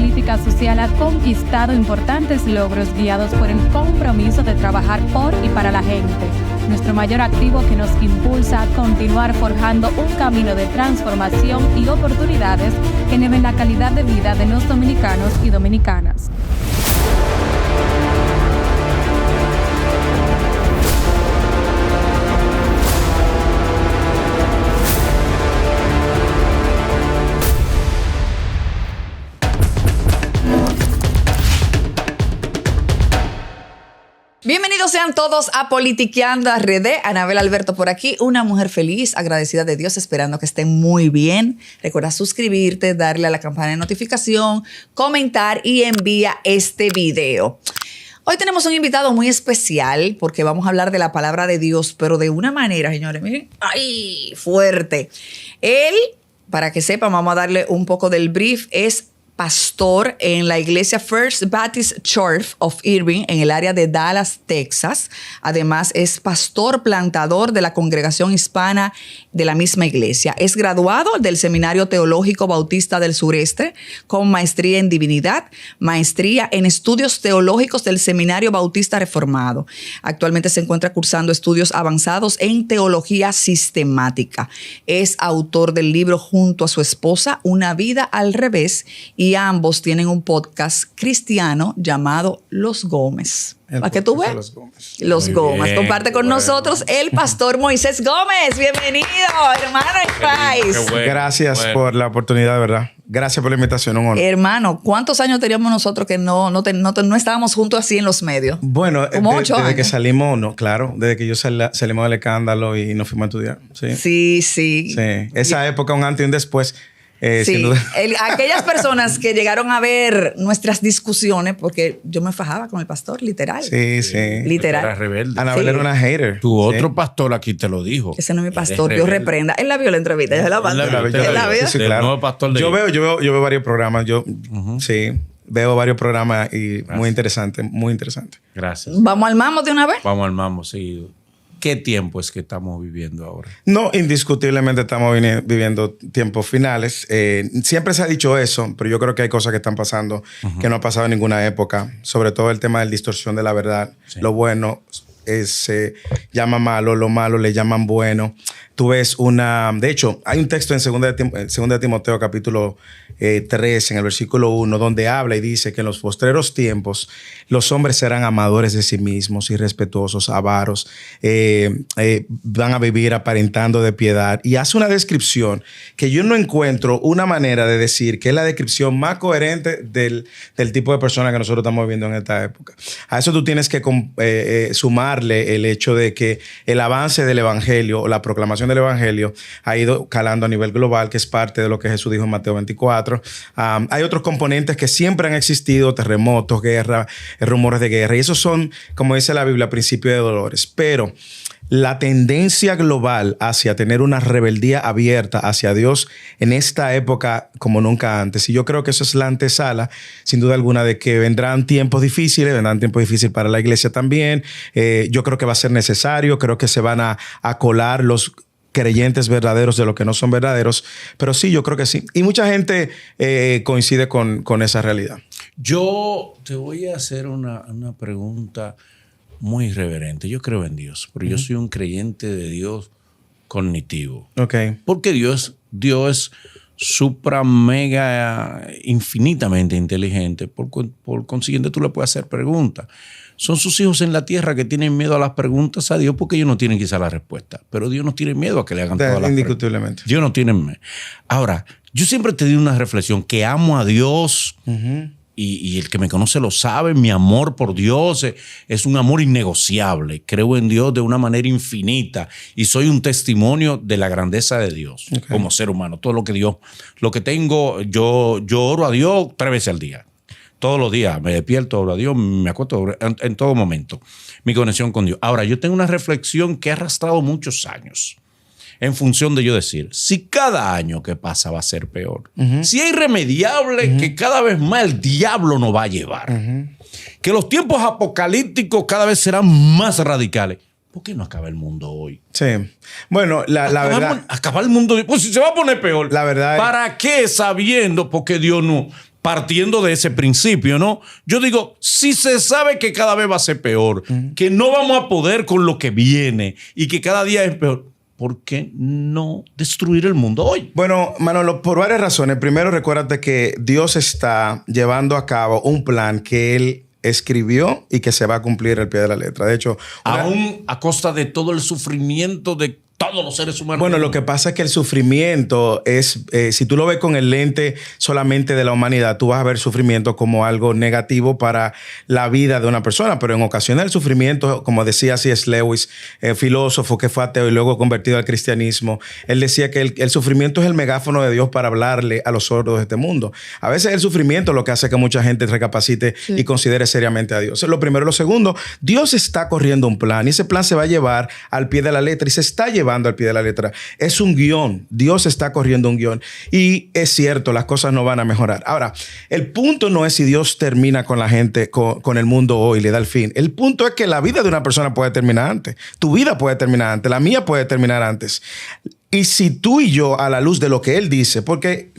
política social ha conquistado importantes logros guiados por el compromiso de trabajar por y para la gente. Nuestro mayor activo que nos impulsa a continuar forjando un camino de transformación y oportunidades que eleven la calidad de vida de los dominicanos y dominicanas. Bienvenidos sean todos a Politiqueando RD. Anabel Alberto por aquí, una mujer feliz, agradecida de Dios, esperando que estén muy bien. Recuerda suscribirte, darle a la campana de notificación, comentar y envía este video. Hoy tenemos un invitado muy especial porque vamos a hablar de la palabra de Dios, pero de una manera, señores, miren, ¡ay! Fuerte. Él, para que sepan, vamos a darle un poco del brief, es pastor en la iglesia First Baptist Church of Irving en el área de Dallas, Texas. Además, es pastor plantador de la congregación hispana de la misma iglesia. Es graduado del Seminario Teológico Bautista del Sureste con maestría en divinidad, maestría en estudios teológicos del Seminario Bautista Reformado. Actualmente se encuentra cursando estudios avanzados en teología sistemática. Es autor del libro junto a su esposa Una vida al revés, y ambos tienen un podcast cristiano llamado Los Gómez. ¿Para qué tú ves? Los Gómez. Comparte con nosotros el pastor Moisés Gómez. Bienvenido, hermano en Christ. Gracias por la oportunidad, de verdad. Gracias por la invitación, un honor. Hermano, ¿cuántos años teníamos nosotros que no estábamos juntos así en los medios? Bueno, como 8 años. Desde que salimos, no, claro, desde que yo salimos del escándalo y nos fuimos a estudiar. Sí. Esa época, un antes y un después. Sí, sin duda. Aquellas personas que llegaron a ver nuestras discusiones, porque yo me fajaba con el pastor, literal. Sí. Literal. Era rebelde. Anabel era una hater. Tu otro pastor aquí te lo dijo. Ese no es mi pastor, Dios reprenda. Él la vio la entrevista, yo la mandé. Sí, claro. Nuevo pastor de yo veo varios programas. Sí, veo varios programas y Gracias. muy interesante. Gracias. ¿Vamos al mambo de una vez? Vamos al mambo, sí. ¿Qué tiempo es que estamos viviendo ahora? No, indiscutiblemente estamos viviendo tiempos finales. Siempre se ha dicho eso, pero yo creo que hay cosas que están pasando que no ha pasado en ninguna época. Sobre todo el tema de la distorsión de la verdad. Sí. Lo bueno se llama malo, lo malo le llaman bueno. Tú ves de hecho, hay un texto en 2 de Timoteo capítulo 3, en el versículo 1, donde habla y dice que en los postreros tiempos los hombres serán amadores de sí mismos, irrespetuosos, avaros, van a vivir aparentando de piedad. Y hace una descripción que yo no encuentro una manera de decir que es la descripción más coherente del tipo de persona que nosotros estamos viviendo en esta época. A eso tú tienes que sumarle el hecho de que el avance del evangelio o la proclamación del evangelio ha ido calando a nivel global, que es parte de lo que Jesús dijo en Mateo 24. Hay otros componentes que siempre han existido: terremotos, guerra, rumores de guerra, y esos son, como dice la Biblia, principios de dolores. Pero la tendencia global hacia tener una rebeldía abierta hacia Dios en esta época como nunca antes. Y yo creo que eso es la antesala, sin duda alguna, de que vendrán tiempos difíciles para la iglesia también. Yo creo que va a ser necesario, creo que se van a colar los creyentes verdaderos de lo que no son verdaderos, pero sí, yo creo que sí. Y mucha gente coincide con esa realidad. Yo te voy a hacer una pregunta muy irreverente. Yo creo en Dios, pero yo soy un creyente de Dios cognitivo. Okay. Porque Dios es supra, mega, infinitamente inteligente. Por consiguiente, tú le puedes hacer preguntas. Son sus hijos en la tierra que tienen miedo a las preguntas a Dios porque ellos no tienen quizá la respuesta. Pero Dios no tiene miedo a que le hagan todas las preguntas. Indiscutiblemente. Dios no tiene miedo. Ahora, yo siempre te di una reflexión que amo a Dios. Y el que me conoce lo sabe. Mi amor por Dios es un amor innegociable. Creo en Dios de una manera infinita y soy un testimonio de la grandeza de Dios como ser humano. Todo lo que tengo, yo oro a Dios 3 veces al día. Todos los días me despierto, oro a Dios, me acuesto en todo momento. Mi conexión con Dios. Ahora, yo tengo una reflexión que he arrastrado muchos años en función de yo decir, si cada año que pasa va a ser peor, si es irremediable que cada vez más el diablo nos va a llevar, que los tiempos apocalípticos cada vez serán más radicales, ¿por qué no acaba el mundo hoy? Sí. Bueno, la verdad... Acabar el mundo hoy. Pues si se va a poner peor. La verdad ¿Para qué sabiendo? Porque Dios no... partiendo de ese principio, ¿no? Yo digo, si se sabe que cada vez va a ser peor, que no vamos a poder con lo que viene y que cada día es peor, ¿por qué no destruir el mundo hoy? Bueno, Manolo, por varias razones. Primero, recuérdate que Dios está llevando a cabo un plan que Él escribió y que se va a cumplir al pie de la letra. De hecho, aún a costa de todo el sufrimiento de todos los seres humanos. Bueno, lo que pasa es que el sufrimiento es, si tú lo ves con el lente solamente de la humanidad, tú vas a ver sufrimiento como algo negativo para la vida de una persona, pero en ocasiones el sufrimiento, como decía C.S. Lewis, filósofo que fue ateo y luego convertido al cristianismo, él decía que el sufrimiento es el megáfono de Dios para hablarle a los sordos de este mundo. A veces el sufrimiento es lo que hace que mucha gente recapacite y considere seriamente a Dios. Lo primero. Lo segundo, Dios está corriendo un plan y ese plan se va a llevar al pie de la letra y se está llevando al pie de la letra. Es un guión. Dios está corriendo un guión. Y es cierto, las cosas no van a mejorar. Ahora, el punto no es si Dios termina con la gente, con el mundo hoy, le da el fin. El punto es que la vida de una persona puede terminar antes. Tu vida puede terminar antes. La mía puede terminar antes. Y si tú y yo, a la luz de lo que Él dice, porque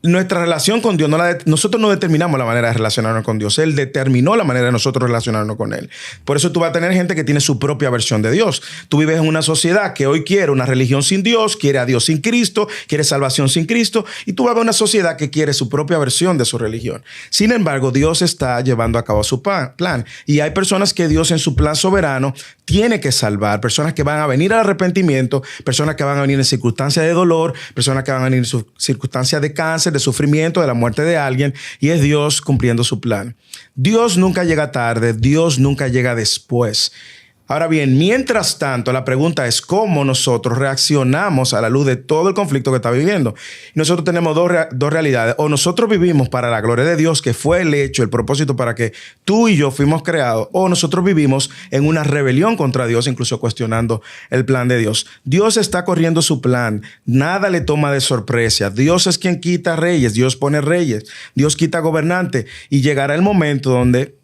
nuestra relación con Dios, nosotros no determinamos la manera de relacionarnos con Dios. Él determinó la manera de nosotros relacionarnos con Él. Por eso tú vas a tener gente que tiene su propia versión de Dios. Tú vives en una sociedad que hoy quiere una religión sin Dios, quiere a Dios sin Cristo, quiere salvación sin Cristo. Y tú vas a ver una sociedad que quiere su propia versión de su religión. Sin embargo, Dios está llevando a cabo su plan. Y hay personas que Dios en su plan soberano tiene que salvar. Personas que van a venir al arrepentimiento, personas que van a venir en circunstancias de dolor, personas que van a venir en circunstancias de cáncer, de sufrimiento, de la muerte de alguien, y es Dios cumpliendo su plan. Dios nunca llega tarde, Dios nunca llega después. Ahora bien, mientras tanto, la pregunta es cómo nosotros reaccionamos a la luz de todo el conflicto que está viviendo. Nosotros tenemos dos realidades. O nosotros vivimos para la gloria de Dios, que fue el hecho, el propósito para que tú y yo fuimos creados, o nosotros vivimos en una rebelión contra Dios, incluso cuestionando el plan de Dios. Dios está corriendo su plan. Nada le toma de sorpresa. Dios es quien quita reyes. Dios pone reyes. Dios quita gobernantes. Y llegará el momento donde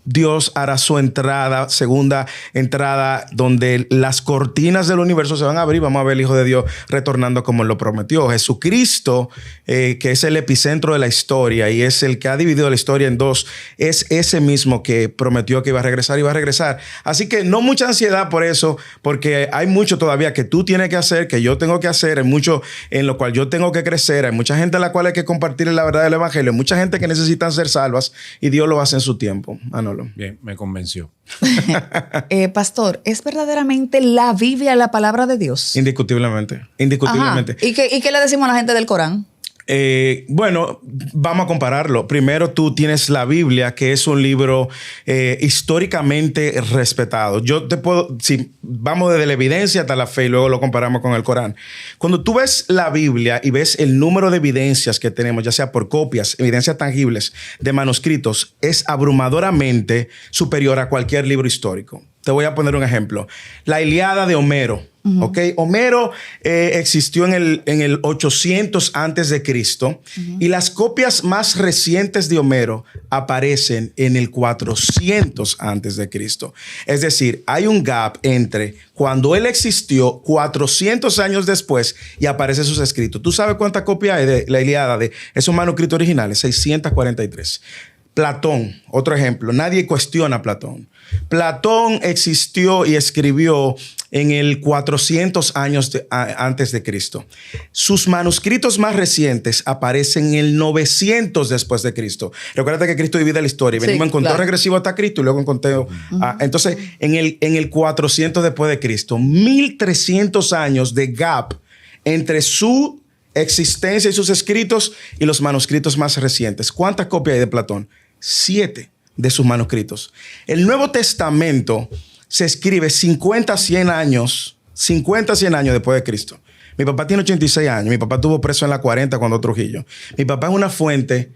Dios hará su segunda entrada, donde las cortinas del universo se van a abrir. Vamos a ver el Hijo de Dios retornando como Él lo prometió. Jesucristo, que es el epicentro de la historia y es el que ha dividido la historia en dos, es ese mismo que prometió que iba a regresar y va a regresar. Así que no mucha ansiedad por eso, porque hay mucho todavía que tú tienes que hacer, que yo tengo que hacer, hay mucho en lo cual yo tengo que crecer, hay mucha gente a la cual hay que compartir la verdad del evangelio, hay mucha gente que necesitan ser salvas y Dios lo hace en su tiempo. Bien, me convenció. Pastor, ¿es verdaderamente la Biblia la palabra de Dios? Indiscutiblemente. Indiscutiblemente. ¿Y qué le decimos a la gente del Corán? Bueno, vamos a compararlo. Primero, tú tienes la Biblia, que es un libro históricamente respetado. Yo te puedo, si vamos desde la evidencia hasta la fe y luego lo comparamos con el Corán. Cuando tú ves la Biblia y ves el número de evidencias que tenemos, ya sea por copias, evidencias tangibles de manuscritos, es abrumadoramente superior a cualquier libro histórico. Te voy a poner un ejemplo. La Ilíada de Homero. ¿Ok? Homero existió en el 800 antes de Cristo y las copias más recientes de Homero aparecen en el 400 antes de Cristo. Es decir, hay un gap entre cuando él existió 400 años después y aparecen sus escritos. ¿Tú sabes cuántas copias hay de la Ilíada de esos manuscritos originales? 643. Platón, otro ejemplo. Nadie cuestiona a Platón. Platón existió y escribió en el 400 años antes de Cristo. Sus manuscritos más recientes aparecen en el 900 después de Cristo. Recuerda que Cristo divide la historia. Venimos en conteo regresivo hasta Cristo y luego en conteo. Entonces, en el 400 después de Cristo, 1300 años de gap entre su existencia y sus escritos y los manuscritos más recientes. ¿Cuántas copias hay de Platón? 7 de sus manuscritos. El Nuevo Testamento se escribe 50 a 100 años después de Cristo. Mi papá tiene 86 años. Mi papá estuvo preso en la 40 cuando Trujillo. Mi papá es una fuente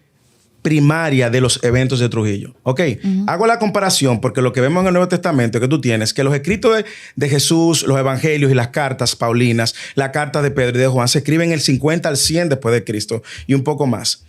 primaria de los eventos de Trujillo. ¿Ok? Hago la comparación porque lo que vemos en el Nuevo Testamento que tú tienes, que los escritos de Jesús, los evangelios y las cartas paulinas, la carta de Pedro y de Juan se escriben el 50 al 100 después de Cristo y un poco más.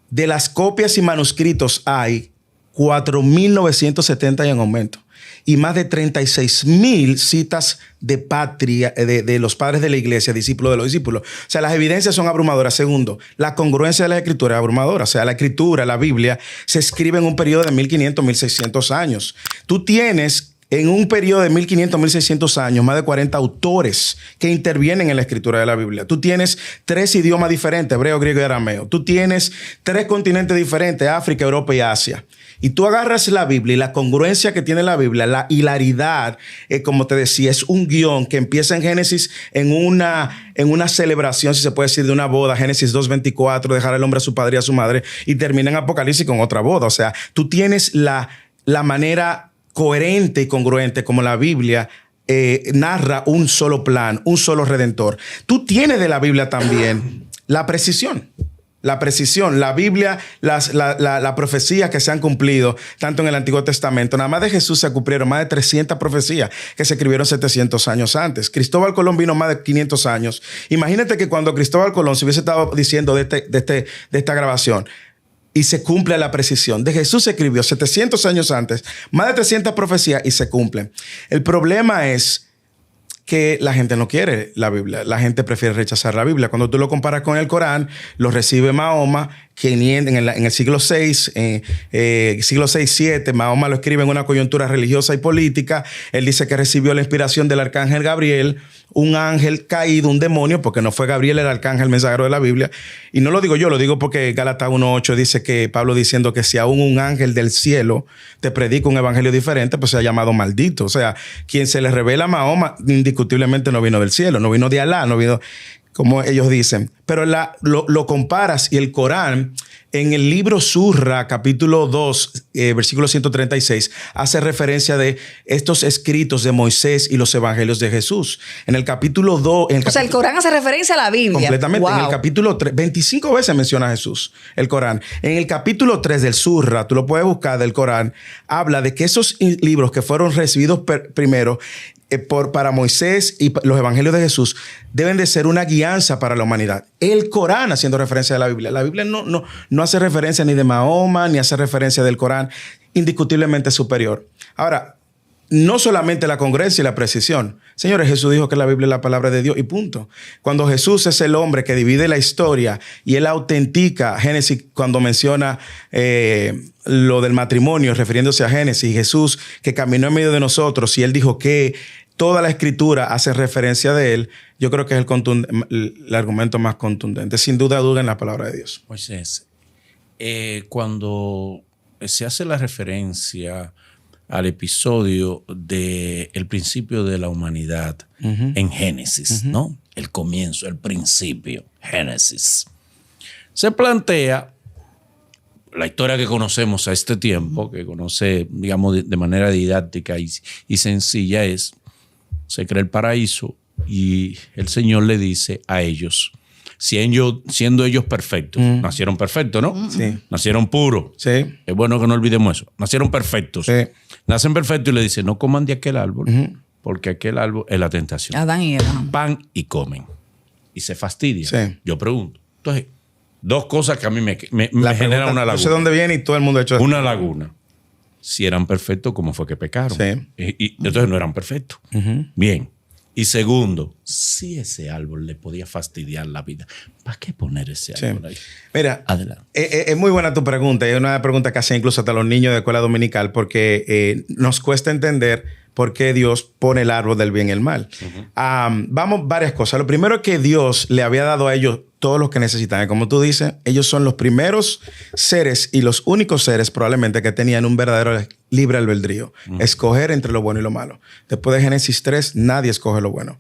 De las copias y manuscritos hay 4.970 y en aumento. y más de 36,000 citas de patria de los padres de la iglesia, discípulos de los discípulos. O sea, las evidencias son abrumadoras. Segundo, la congruencia de la escritura es abrumadora. O sea, la escritura, la Biblia, se escribe en un periodo de 1500, 1600 años. Tú tienes en un periodo de 1500, 1600 años, más de 40 autores que intervienen en la escritura de la Biblia. Tú tienes 3 idiomas diferentes, hebreo, griego y arameo. Tú tienes 3 continentes diferentes, África, Europa y Asia. Y tú agarras la Biblia y la congruencia que tiene la Biblia, la hilaridad, como te decía, es un guión que empieza en Génesis en una celebración, si se puede decir, de una boda, Génesis 2:24, dejar al hombre a su padre y a su madre, y termina en Apocalipsis con otra boda. O sea, tú tienes la manera coherente y congruente como la Biblia narra un solo plan, un solo redentor. Tú tienes de la Biblia también la precisión. La precisión, la Biblia, la profecía que se han cumplido tanto en el Antiguo Testamento. Nada más de Jesús se cumplieron más de 300 profecías que se escribieron 700 años antes. Cristóbal Colón vino más de 500 años. Imagínate que cuando Cristóbal Colón se hubiese estado diciendo de esta grabación, y se cumple a la precisión. De Jesús se escribió 700 años antes, más de 300 profecías y se cumplen. El problema es que la gente no quiere la Biblia. La gente prefiere rechazar la Biblia. Cuando tú lo comparas con el Corán, lo recibe Mahoma, que en el siglo VI, siglo VI-VII, Mahoma lo escribe en una coyuntura religiosa y política. Él dice que recibió la inspiración del arcángel Gabriel, un ángel caído, un demonio, porque no fue Gabriel el arcángel mensajero de la Biblia. Y no lo digo yo, lo digo porque Gálatas 1:8 dice que Pablo diciendo que si aún un ángel del cielo te predica un evangelio diferente, pues se ha llamado maldito. O sea, quien se le revela a Mahoma indiscutiblemente no vino del cielo, no vino de Alá, no vino como ellos dicen. Pero lo comparas y el Corán, en el libro Surra, capítulo 2, versículo 136, hace referencia de estos escritos de Moisés y los evangelios de Jesús. En el capítulo 2... O sea, el Corán hace referencia a la Biblia. Completamente. Wow. En el capítulo 3, 25 veces menciona a Jesús, el Corán. En el capítulo 3 del Surra, tú lo puedes buscar del Corán, habla de que esos libros que fueron recibidos primero para Moisés y los evangelios de Jesús deben de ser una guianza para la humanidad. El Corán haciendo referencia a la Biblia. La Biblia no hace referencia ni de Mahoma, ni hace referencia del Corán. Indiscutiblemente superior. Ahora, no solamente la congruencia y la precisión. Señores, Jesús dijo que la Biblia es la palabra de Dios y punto. Cuando Jesús es el hombre que divide la historia y él autentica Génesis cuando menciona lo del matrimonio, refiriéndose a Génesis, Jesús que caminó en medio de nosotros y él dijo que toda la escritura hace referencia de él, yo creo que es el argumento más contundente. Sin duda en la palabra de Dios. Moisés, cuando se hace la referencia al episodio del principio de la humanidad en Génesis, ¿no? El comienzo, el principio, Génesis. Se plantea la historia que conocemos a este tiempo, que conoce, digamos, de manera didáctica y sencilla es, se crea el paraíso y el Señor le dice a ellos, siendo ellos perfectos, nacieron perfectos, ¿no? Sí. Nacieron puros. Sí. Es bueno que no olvidemos eso. Nacieron perfectos. Sí. Nacen perfectos y le dice, no coman de aquel árbol, porque aquel árbol es la tentación. Adán y Eva. Pan y comen. Y se fastidian. Sí. Yo pregunto. Entonces, dos cosas que a mí me La generan una laguna. No sé dónde viene y todo el mundo ha hecho eso. Una laguna. Si eran perfectos, ¿cómo fue que pecaron? Sí. Y entonces no eran perfectos. Bien. Y segundo, si ese árbol le podía fastidiar la vida, ¿para qué poner ese árbol ahí? Mira, adelante. Es muy buena tu pregunta. Es una pregunta que hacen incluso hasta los niños de escuela dominical porque nos cuesta entender por qué Dios pone el árbol del bien y el mal. Vamos, varias cosas. Lo primero es que Dios le había dado a ellos todo lo que necesitaban. Como tú dices, ellos son los primeros seres y los únicos seres probablemente que tenían un verdadero libre albedrío. Escoger entre lo bueno y lo malo. Después de Génesis 3, nadie escoge lo bueno.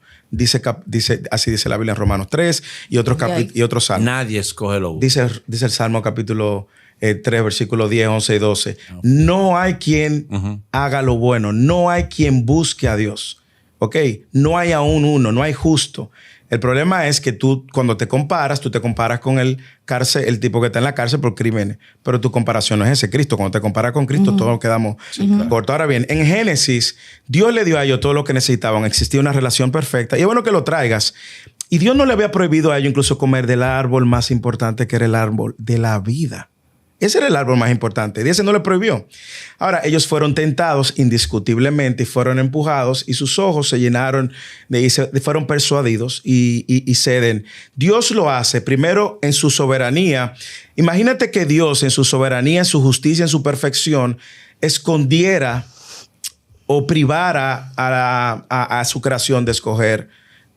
Así dice la Biblia en Romanos 3 y otros salmos. Nadie escoge lo bueno. Dice el Salmo capítulo 3, versículos 10, 11 y 12. No hay quien haga lo bueno. No hay quien busque a Dios. ¿Ok? No hay aún uno. No hay justo. El problema es que tú, cuando te comparas con el tipo que está en la cárcel por crímenes. Pero tu comparación no es ese Cristo. Cuando te comparas con Cristo, todos quedamos cortos. Ahora bien, en Génesis, Dios le dio a ellos todo lo que necesitaban. Existía una relación perfecta. Y es bueno que lo traigas. Y Dios no le había prohibido a ellos incluso comer del árbol más importante, que era el árbol de la vida. Ese era el árbol más importante. Y ese no le prohibió. Ahora, ellos fueron tentados indiscutiblemente y fueron empujados y sus ojos se llenaron y fueron persuadidos y ceden. Dios lo hace primero en su soberanía. Imagínate que Dios en su soberanía, en su justicia, en su perfección, escondiera o privara a su creación de escoger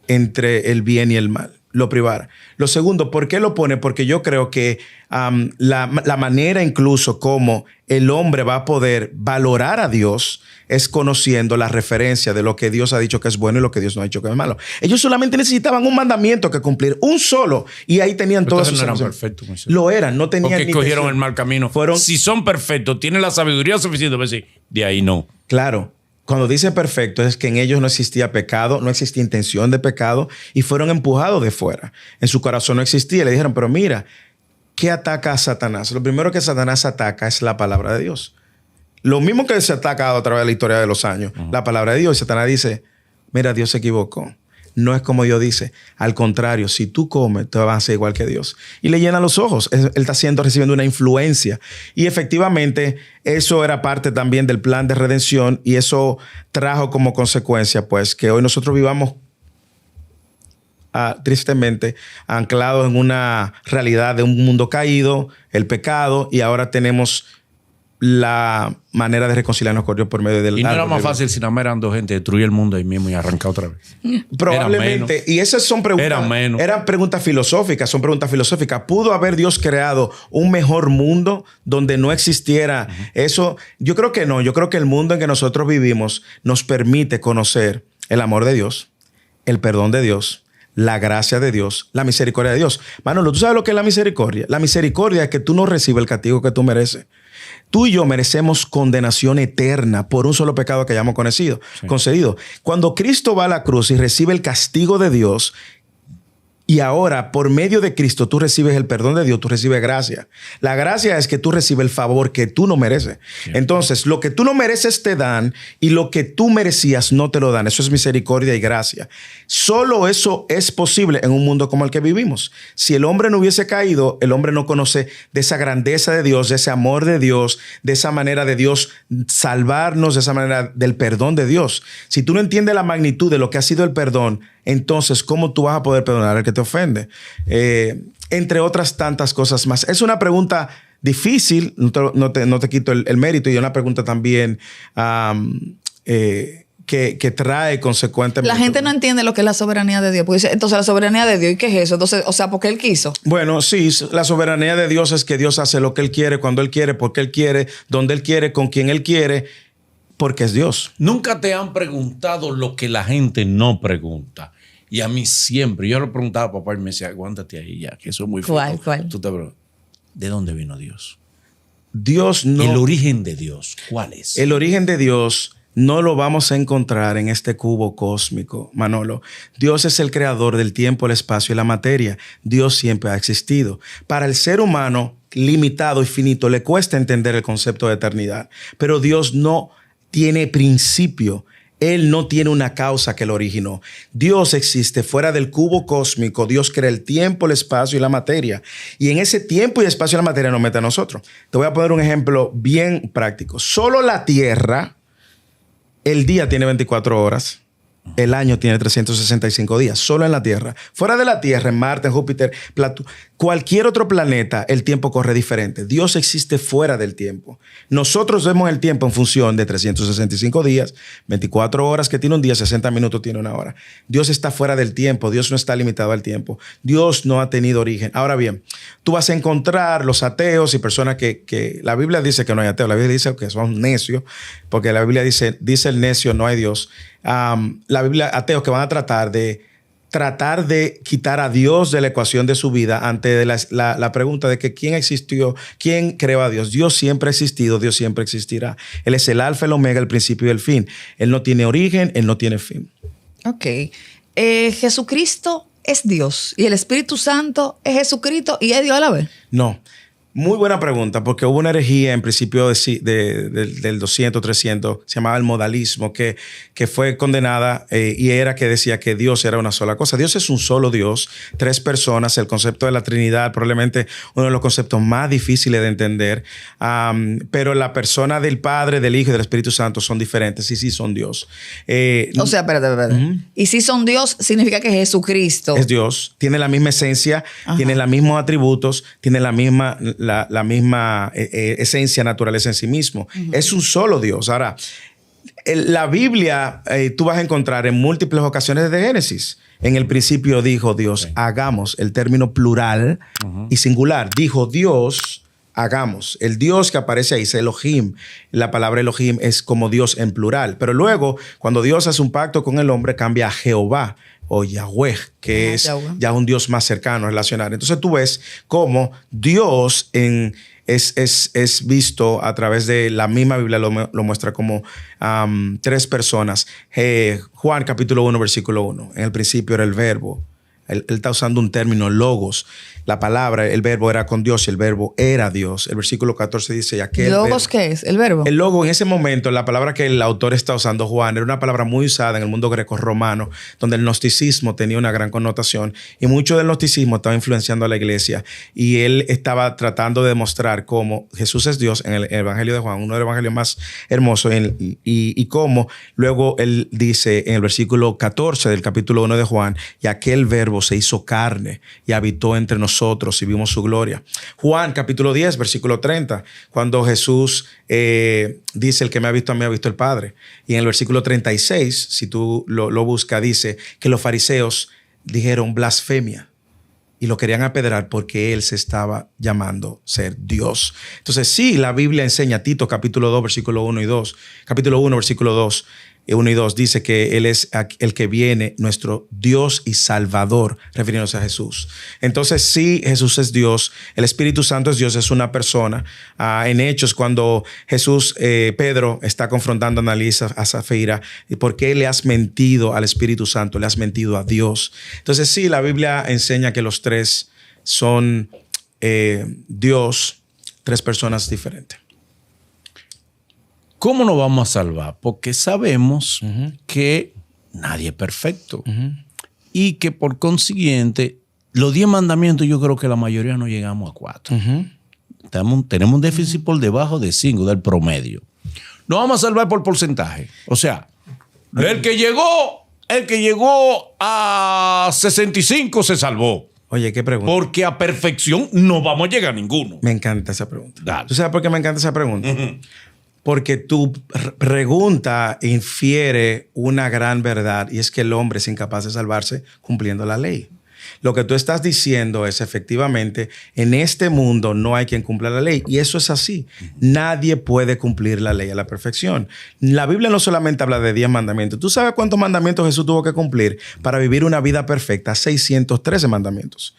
entre el bien y el mal. Lo privara. Lo segundo, ¿por qué lo pone? Porque yo creo que la manera incluso como el hombre va a poder valorar a Dios es conociendo la referencia de lo que Dios ha dicho que es bueno y lo que Dios no ha dicho que es malo. Ellos solamente necesitaban un mandamiento que cumplir, un solo, y ahí tenían todas sus no eran perfectos. Lo eran, no tenían porque cogieron el mal camino. Si son perfectos, tienen la sabiduría suficiente para decir, de ahí no. Claro. Cuando dice perfecto es que en ellos no existía pecado, no existía intención de pecado y fueron empujados de fuera. En su corazón no existía. Le dijeron, pero mira, ¿qué ataca a Satanás? Lo primero que Satanás ataca es la palabra de Dios. Lo mismo que se ha atacado a través de la historia de los años, la palabra de Dios. Y Satanás dice, mira, Dios se equivocó. No es como Dios dice. Al contrario, si tú comes, te vas a ser igual que Dios. Y le llena los ojos. Él está recibiendo una influencia. Y efectivamente, eso era parte también del plan de redención. Y eso trajo como consecuencia, pues, que hoy nosotros vivamos tristemente anclados en una realidad de un mundo caído, el pecado, y ahora tenemos la manera de reconciliarnos con Dios por medio del... Y no era más fácil si nada más eran dos gente, destruir el mundo ahí mismo y arrancar otra vez. Probablemente. Y esas son preguntas... Eran preguntas filosóficas, son preguntas filosóficas. ¿Pudo haber Dios creado un mejor mundo donde no existiera eso? Yo creo que no. Yo creo que el mundo en que nosotros vivimos nos permite conocer el amor de Dios, el perdón de Dios, la gracia de Dios, la misericordia de Dios. Manolo, ¿tú sabes lo que es la misericordia? La misericordia es que tú no recibes el castigo que tú mereces. Tú y yo merecemos condenación eterna por un solo pecado que hayamos concedido. Cuando Cristo va a la cruz y recibe el castigo de Dios, y ahora, por medio de Cristo, tú recibes el perdón de Dios, tú recibes gracia. La gracia es que tú recibes el favor que tú no mereces. Sí. Entonces, lo que tú no mereces te dan y lo que tú merecías no te lo dan. Eso es misericordia y gracia. Solo eso es posible en un mundo como el que vivimos. Si el hombre no hubiese caído, el hombre no conoce de esa grandeza de Dios, de ese amor de Dios, de esa manera de Dios salvarnos, de esa manera del perdón de Dios. Si tú no entiendes la magnitud de lo que ha sido el perdón, entonces, ¿cómo tú vas a poder perdonar al que te ofende? Entre otras tantas cosas más. Es una pregunta difícil, no te quito el mérito, y una pregunta también que trae consecuentemente. La gente no entiende lo que es la soberanía de Dios. Porque dice, entonces, la soberanía de Dios, ¿y qué es eso? Entonces, o sea, porque Él quiso. Bueno, sí, la soberanía de Dios es que Dios hace lo que Él quiere, cuando Él quiere, porque Él quiere, donde Él quiere, con quien Él quiere. Porque es Dios. Nunca te han preguntado lo que la gente no pregunta. Y a mí siempre. Yo le preguntaba a papá y me decía, aguántate ahí ya, que eso es muy fuerte. ¿Cuál? Tú te preguntas, ¿de dónde vino Dios? Dios no... El origen de Dios, ¿cuál es? El origen de Dios no lo vamos a encontrar en este cubo cósmico, Manolo. Dios es el creador del tiempo, el espacio y la materia. Dios siempre ha existido. Para el ser humano limitado y finito le cuesta entender el concepto de eternidad. Pero Dios no tiene principio. Él no tiene una causa que lo originó. Dios existe fuera del cubo cósmico. Dios crea el tiempo, el espacio y la materia. Y en ese tiempo y espacio y la materia nos mete a nosotros. Te voy a poner un ejemplo bien práctico. Solo la Tierra, el día tiene 24 horas. El año tiene 365 días, solo en la Tierra. Fuera de la Tierra, en Marte, en Júpiter, cualquier otro planeta, el tiempo corre diferente. Dios existe fuera del tiempo. Nosotros vemos el tiempo en función de 365 días, 24 horas que tiene un día, 60 minutos tiene una hora. Dios está fuera del tiempo, Dios no está limitado al tiempo. Dios no ha tenido origen. Ahora bien, tú vas a encontrar los ateos y personas que la Biblia dice que no hay ateos, la Biblia dice que son necios, porque la Biblia dice el necio, no hay Dios. La Biblia, ateos que van a tratar de quitar a Dios de la ecuación de su vida ante la pregunta de que quién existió, quién creó a Dios. Dios siempre ha existido, Dios siempre existirá. Él es el alfa, el omega, el principio y el fin. Él no tiene origen, Él no tiene fin. Ok. Jesucristo es Dios y el Espíritu Santo es Jesucristo y es Dios a la vez. No. Muy buena pregunta, porque hubo una herejía en principio del 200, 300, se llamaba el modalismo, que fue condenada y era que decía que Dios era una sola cosa. Dios es un solo Dios, 3 personas, el concepto de la Trinidad, probablemente uno de los conceptos más difíciles de entender, pero la persona del Padre, del Hijo y del Espíritu Santo son diferentes y sí son Dios. O sea, espérate. Y si son Dios, significa que Jesucristo es Dios, tiene la misma esencia, tiene los mismos atributos, tiene la misma esencia, naturaleza en sí mismo. Es un solo Dios. Ahora, la Biblia tú vas a encontrar en múltiples ocasiones de Génesis. En el principio dijo Dios, hagamos, el término plural y singular. Dijo Dios, hagamos. El Dios que aparece ahí es Elohim. La palabra Elohim es como Dios en plural. Pero luego, cuando Dios hace un pacto con el hombre, cambia a Jehová o Yahweh, que es ya un Dios más cercano a relacionar. Entonces tú ves cómo Dios es visto a través de la misma Biblia, lo muestra como 3 personas. Juan capítulo 1, versículo 1. En el principio era el verbo. Él está usando un término, logos. La palabra, el verbo era con Dios y el verbo era Dios. El versículo 14 dice aquel ¿Logos qué es? ¿El verbo? El logo en ese momento, la palabra que el autor está usando, Juan, era una palabra muy usada en el mundo greco-romano, donde el gnosticismo tenía una gran connotación y mucho del gnosticismo estaba influenciando a la iglesia y él estaba tratando de demostrar cómo Jesús es Dios en el Evangelio de Juan, uno de los evangelios más hermosos y cómo luego él dice en el versículo 14 del capítulo 1 de Juan, y aquel verbo se hizo carne y habitó entre nosotros y vimos su gloria. Juan capítulo 10 versículo 30, cuando Jesús dice, el que me ha visto a mí ha visto el Padre. Y en el versículo 36, si tú lo buscas, dice que los fariseos dijeron blasfemia y lo querían apedrear porque él se estaba llamando ser Dios. Entonces sí, la Biblia enseña, Tito capítulo 2 versículo 1 y 2, capítulo 1 versículo 2, 1 y 2 dice que Él es el que viene, nuestro Dios y Salvador, refiriéndose a Jesús. Entonces, sí, Jesús es Dios. El Espíritu Santo es Dios, es una persona. En Hechos, cuando Jesús, Pedro, está confrontando a Analisa, a Zafira, ¿por qué le has mentido al Espíritu Santo? Le has mentido a Dios. Entonces, sí, la Biblia enseña que los 3 son Dios, 3 personas diferentes. ¿Cómo nos vamos a salvar? Porque sabemos que nadie es perfecto. Y que por consiguiente, los 10 mandamientos yo creo que la mayoría no llegamos a 4. Tenemos un déficit por debajo de 5 del promedio. Nos vamos a salvar por porcentaje. O sea, el que llegó a 65 se salvó. Oye, ¿qué pregunta? Porque a perfección no vamos a llegar a ninguno. Me encanta esa pregunta. Dale. ¿Tú sabes por qué me encanta esa pregunta? Porque tu pregunta infiere una gran verdad y es que el hombre es incapaz de salvarse cumpliendo la ley. Lo que tú estás diciendo es efectivamente, en este mundo no hay quien cumpla la ley y eso es así. Nadie puede cumplir la ley a la perfección. La Biblia no solamente habla de 10 mandamientos. ¿Tú sabes cuántos mandamientos Jesús tuvo que cumplir para vivir una vida perfecta? 613 mandamientos.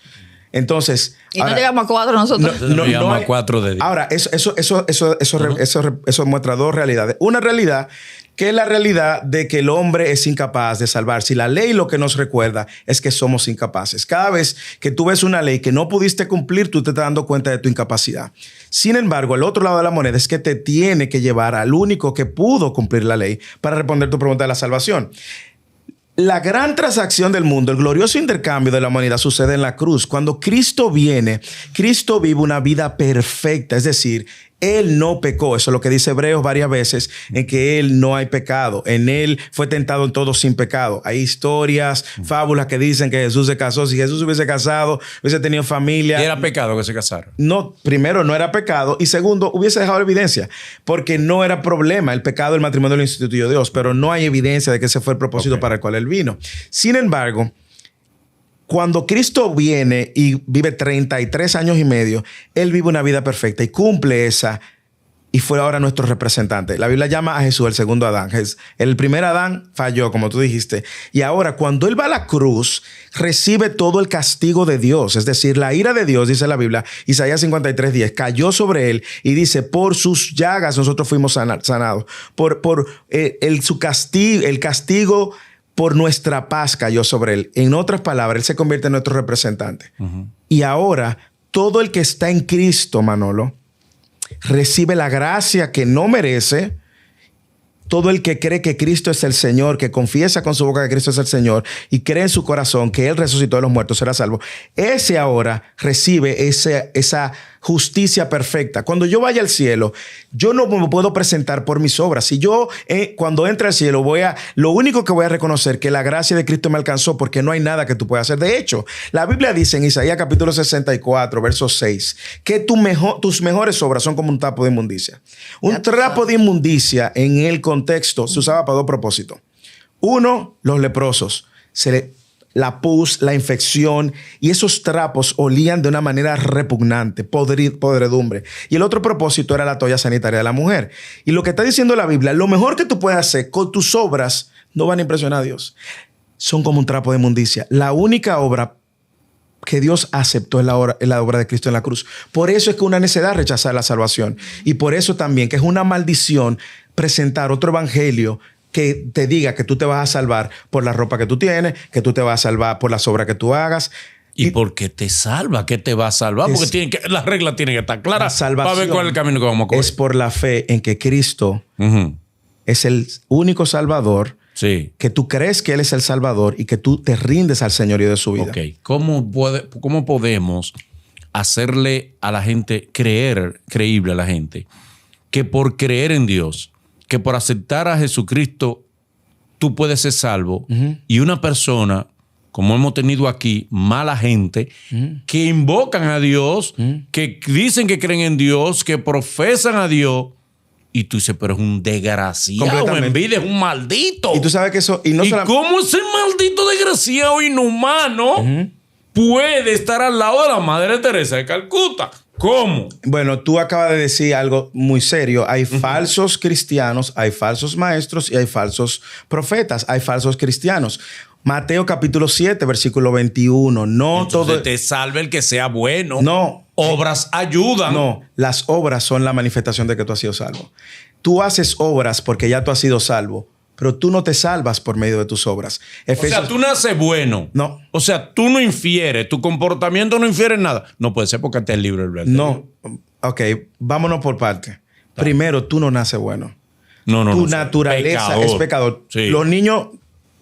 Entonces, y no llegamos a 4 nosotros. No llegamos a 4 de 10. Ahora, eso muestra 2 realidades. Una realidad que es la realidad de que el hombre es incapaz de salvarse. Y la ley lo que nos recuerda es que somos incapaces. Cada vez que tú ves una ley que no pudiste cumplir, tú te estás dando cuenta de tu incapacidad. Sin embargo, el otro lado de la moneda es que te tiene que llevar al único que pudo cumplir la ley para responder tu pregunta de la salvación. La gran transacción del mundo, el glorioso intercambio de la humanidad sucede en la cruz. Cuando Cristo viene, Cristo vive una vida perfecta, es decir, Él no pecó. Eso es lo que dice Hebreos varias veces, en que Él no hay pecado. En Él fue tentado en todo sin pecado. Hay historias, fábulas que dicen que Jesús se casó. Si Jesús hubiese casado, hubiese tenido familia. ¿Y era pecado que se casara? No, primero, no era pecado. Y segundo, hubiese dejado evidencia. Porque no era problema. El pecado del matrimonio lo instituyó Dios. Pero no hay evidencia de que ese fue el propósito para el cual Él vino. Sin embargo, cuando Cristo viene y vive 33 años y medio, Él vive una vida perfecta y cumple esa y fue ahora nuestro representante. La Biblia llama a Jesús el segundo Adán. El primer Adán falló, como tú dijiste. Y ahora, cuando Él va a la cruz, recibe todo el castigo de Dios. Es decir, la ira de Dios, dice la Biblia, Isaías 53:10, cayó sobre Él y dice, por sus llagas nosotros fuimos sanados. El castigo por nuestra paz cayó sobre Él. En otras palabras, Él se convierte en nuestro representante. Y ahora todo el que está en Cristo, Manolo, recibe la gracia que no merece. Todo el que cree que Cristo es el Señor, que confiesa con su boca que Cristo es el Señor y cree en su corazón que Él resucitó de los muertos, será salvo. Ese ahora recibe esa justicia perfecta. Cuando yo vaya al cielo, yo no me puedo presentar por mis obras. Si yo, cuando entre al cielo, lo único que voy a reconocer que la gracia de Cristo me alcanzó, porque no hay nada que tú puedas hacer. De hecho, la Biblia dice en Isaías capítulo 64, verso 6, que tus mejores obras son como un trapo de inmundicia. Un trapo de inmundicia en el contexto se usaba para dos propósitos. Uno, los leprosos. La pus, la infección y esos trapos olían de una manera repugnante, podredumbre. Y el otro propósito era la toalla sanitaria de la mujer. Y lo que está diciendo la Biblia, lo mejor que tú puedes hacer con tus obras no van a impresionar a Dios. Son como un trapo de inmundicia. La única obra que Dios aceptó es la obra de Cristo en la cruz. Por eso es que una necedad rechazar la salvación. Y por eso también que es una maldición presentar otro evangelio que te diga que tú te vas a salvar por la ropa que tú tienes, que tú te vas a salvar por las obras que tú hagas. ¿Y por qué te salva? ¿Qué te va a salvar? Porque las reglas tienen que estar claras para ver cuál es el camino que vamos a coger. Es por la fe en que Cristo es el único Salvador, que tú crees que Él es el Salvador y que tú te rindes al señorío de su vida. Okay. ¿Cómo podemos hacerle a la gente creíble a la gente que por creer en Dios, que por aceptar a Jesucristo, tú puedes ser salvo? Y una persona, como hemos tenido aquí, mala gente, que invocan a Dios, que dicen que creen en Dios, que profesan a Dios, y tú dices, pero es un desgraciado, envidia, es un maldito. Y tú sabes que eso... ¿Y cómo ese maldito desgraciado inhumano puede estar al lado de la Madre Teresa de Calcuta? ¿Cómo? Bueno, tú acabas de decir algo muy serio. Hay falsos cristianos, hay falsos maestros y hay falsos profetas, hay falsos cristianos. Mateo capítulo 7, versículo 21. No Entonces todo... te salve el que sea bueno. No. Obras ayudan. No, las obras son la manifestación de que tú has sido salvo. Tú haces obras porque ya tú has sido salvo, pero tú no te salvas por medio de tus obras. O sea, tú naces bueno. No. O sea, tú no infieres, tu comportamiento no infiere en nada. No puede ser porque está el libre albedrío. No. Ok, vámonos por parte. Primero, tú no naces bueno. No. Tu naturaleza es pecador. Sí. Los niños...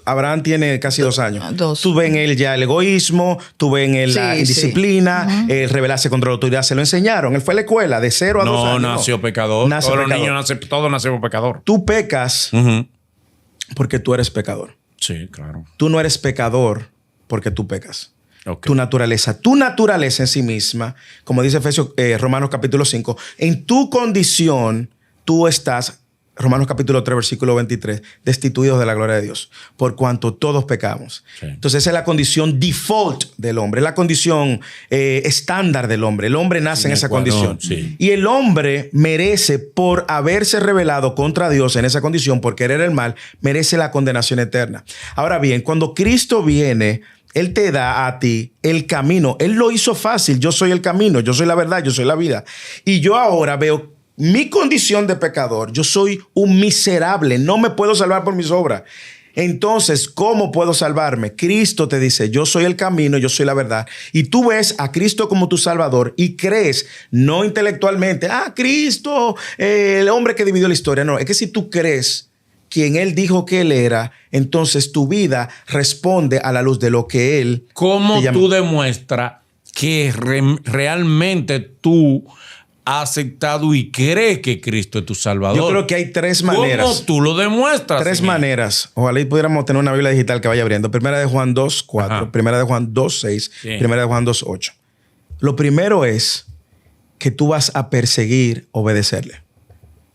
Abraham tiene casi 2 años. 2. Tú ves en él ya el egoísmo, tú ves en él la indisciplina, el rebelarse contra la autoridad. Se lo enseñaron. Él fue a la escuela de 0 a 2 años. No, nació pecador. Nació todos pecador. los niños todos nacemos pecador. Tú pecas porque tú eres pecador. Sí, claro. Tú no eres pecador porque tú pecas. Okay. Tu naturaleza en sí misma, como dice Romanos capítulo 5, en tu condición tú estás... Romanos capítulo 3, versículo 23, destituidos de la gloria de Dios, por cuanto todos pecamos. Sí. Entonces, esa es la condición default del hombre, es la condición estándar del hombre. El hombre nace en esa condición. Sí. Y el hombre merece, por haberse rebelado contra Dios en esa condición, por querer el mal, merece la condenación eterna. Ahora bien, cuando Cristo viene, Él te da a ti el camino. Él lo hizo fácil. Yo soy el camino, yo soy la verdad, yo soy la vida. Y yo ahora veo mi condición de pecador. Yo soy un miserable. No me puedo salvar por mis obras. Entonces, ¿cómo puedo salvarme? Cristo te dice, yo soy el camino, yo soy la verdad. Y tú ves a Cristo como tu Salvador y crees, no intelectualmente, Cristo, el hombre que dividió la historia. No, es que si tú crees quien Él dijo que Él era, entonces tu vida responde a la luz de lo que Él... ¿Cómo tú demuestras que realmente tú has aceptado y crees que Cristo es tu Salvador? Yo creo que hay 3 maneras. ¿Cómo tú lo demuestras? 3 maneras. Ojalá y pudiéramos tener una Biblia digital que vaya abriendo. Primera de Juan 2:4, Primera de Juan 2:6, Primera de Juan 2:8. Lo primero es que tú vas a perseguir obedecerle.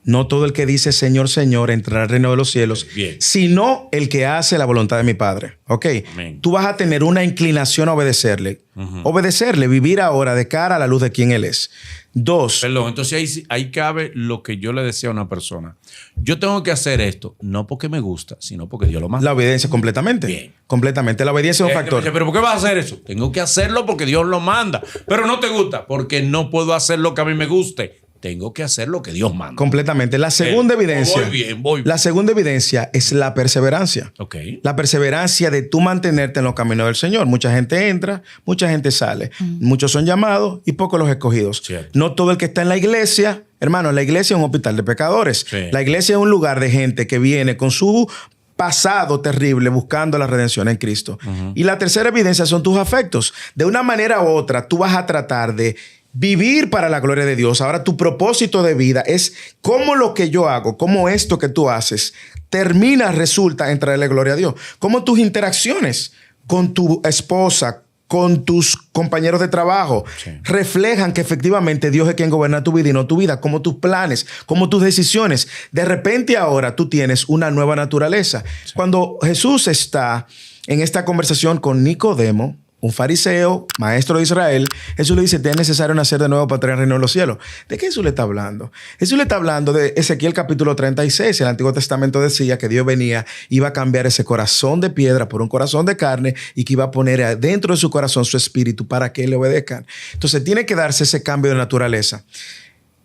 No todo el que dice Señor, Señor entrará al reino de los cielos, sino el que hace la voluntad de mi Padre. ¿Ok? Amén. Tú vas a tener una inclinación a obedecerle. Obedecerle, vivir ahora de cara a la luz de quien Él es. 2. Perdón, entonces ahí cabe lo que yo le decía a una persona. Yo tengo que hacer esto, no porque me gusta, sino porque Dios lo manda. La obediencia completamente. Bien. Completamente. La obediencia es un factor. ¿Pero por qué vas a hacer eso? Tengo que hacerlo porque Dios lo manda. Pero no te gusta, porque no puedo hacer lo que a mí me guste. tengo que hacer lo que Dios manda. Completamente. La segunda evidencia. Voy bien. La segunda evidencia es la perseverancia. Ok. La perseverancia de tú mantenerte en los caminos del Señor. Mucha gente entra, mucha gente sale. Muchos son llamados y pocos los escogidos. Cierto. No todo el que está en la iglesia, hermano, la iglesia es un hospital de pecadores. Sí. La iglesia es un lugar de gente que viene con su pasado terrible buscando la redención en Cristo. Y la tercera evidencia son tus afectos. De una manera u otra, tú vas a tratar de vivir para la gloria de Dios. Ahora, tu propósito de vida es cómo lo que yo hago, cómo esto que tú haces, resulta en traerle gloria a Dios. Cómo tus interacciones con tu esposa, con tus compañeros de trabajo, reflejan que efectivamente Dios es quien gobierna tu vida y no tu vida, como tus planes, como tus decisiones. De repente ahora tú tienes una nueva naturaleza. Cuando Jesús está en esta conversación con Nicodemo, un fariseo, maestro de Israel, Jesús le dice, te es necesario nacer de nuevo para tener el reino de los cielos. ¿De qué Jesús le está hablando? Jesús le está hablando de Ezequiel capítulo 36. El Antiguo Testamento decía que Dios venía, iba a cambiar ese corazón de piedra por un corazón de carne y que iba a poner dentro de su corazón su espíritu para que le obedezcan. Entonces tiene que darse ese cambio de naturaleza.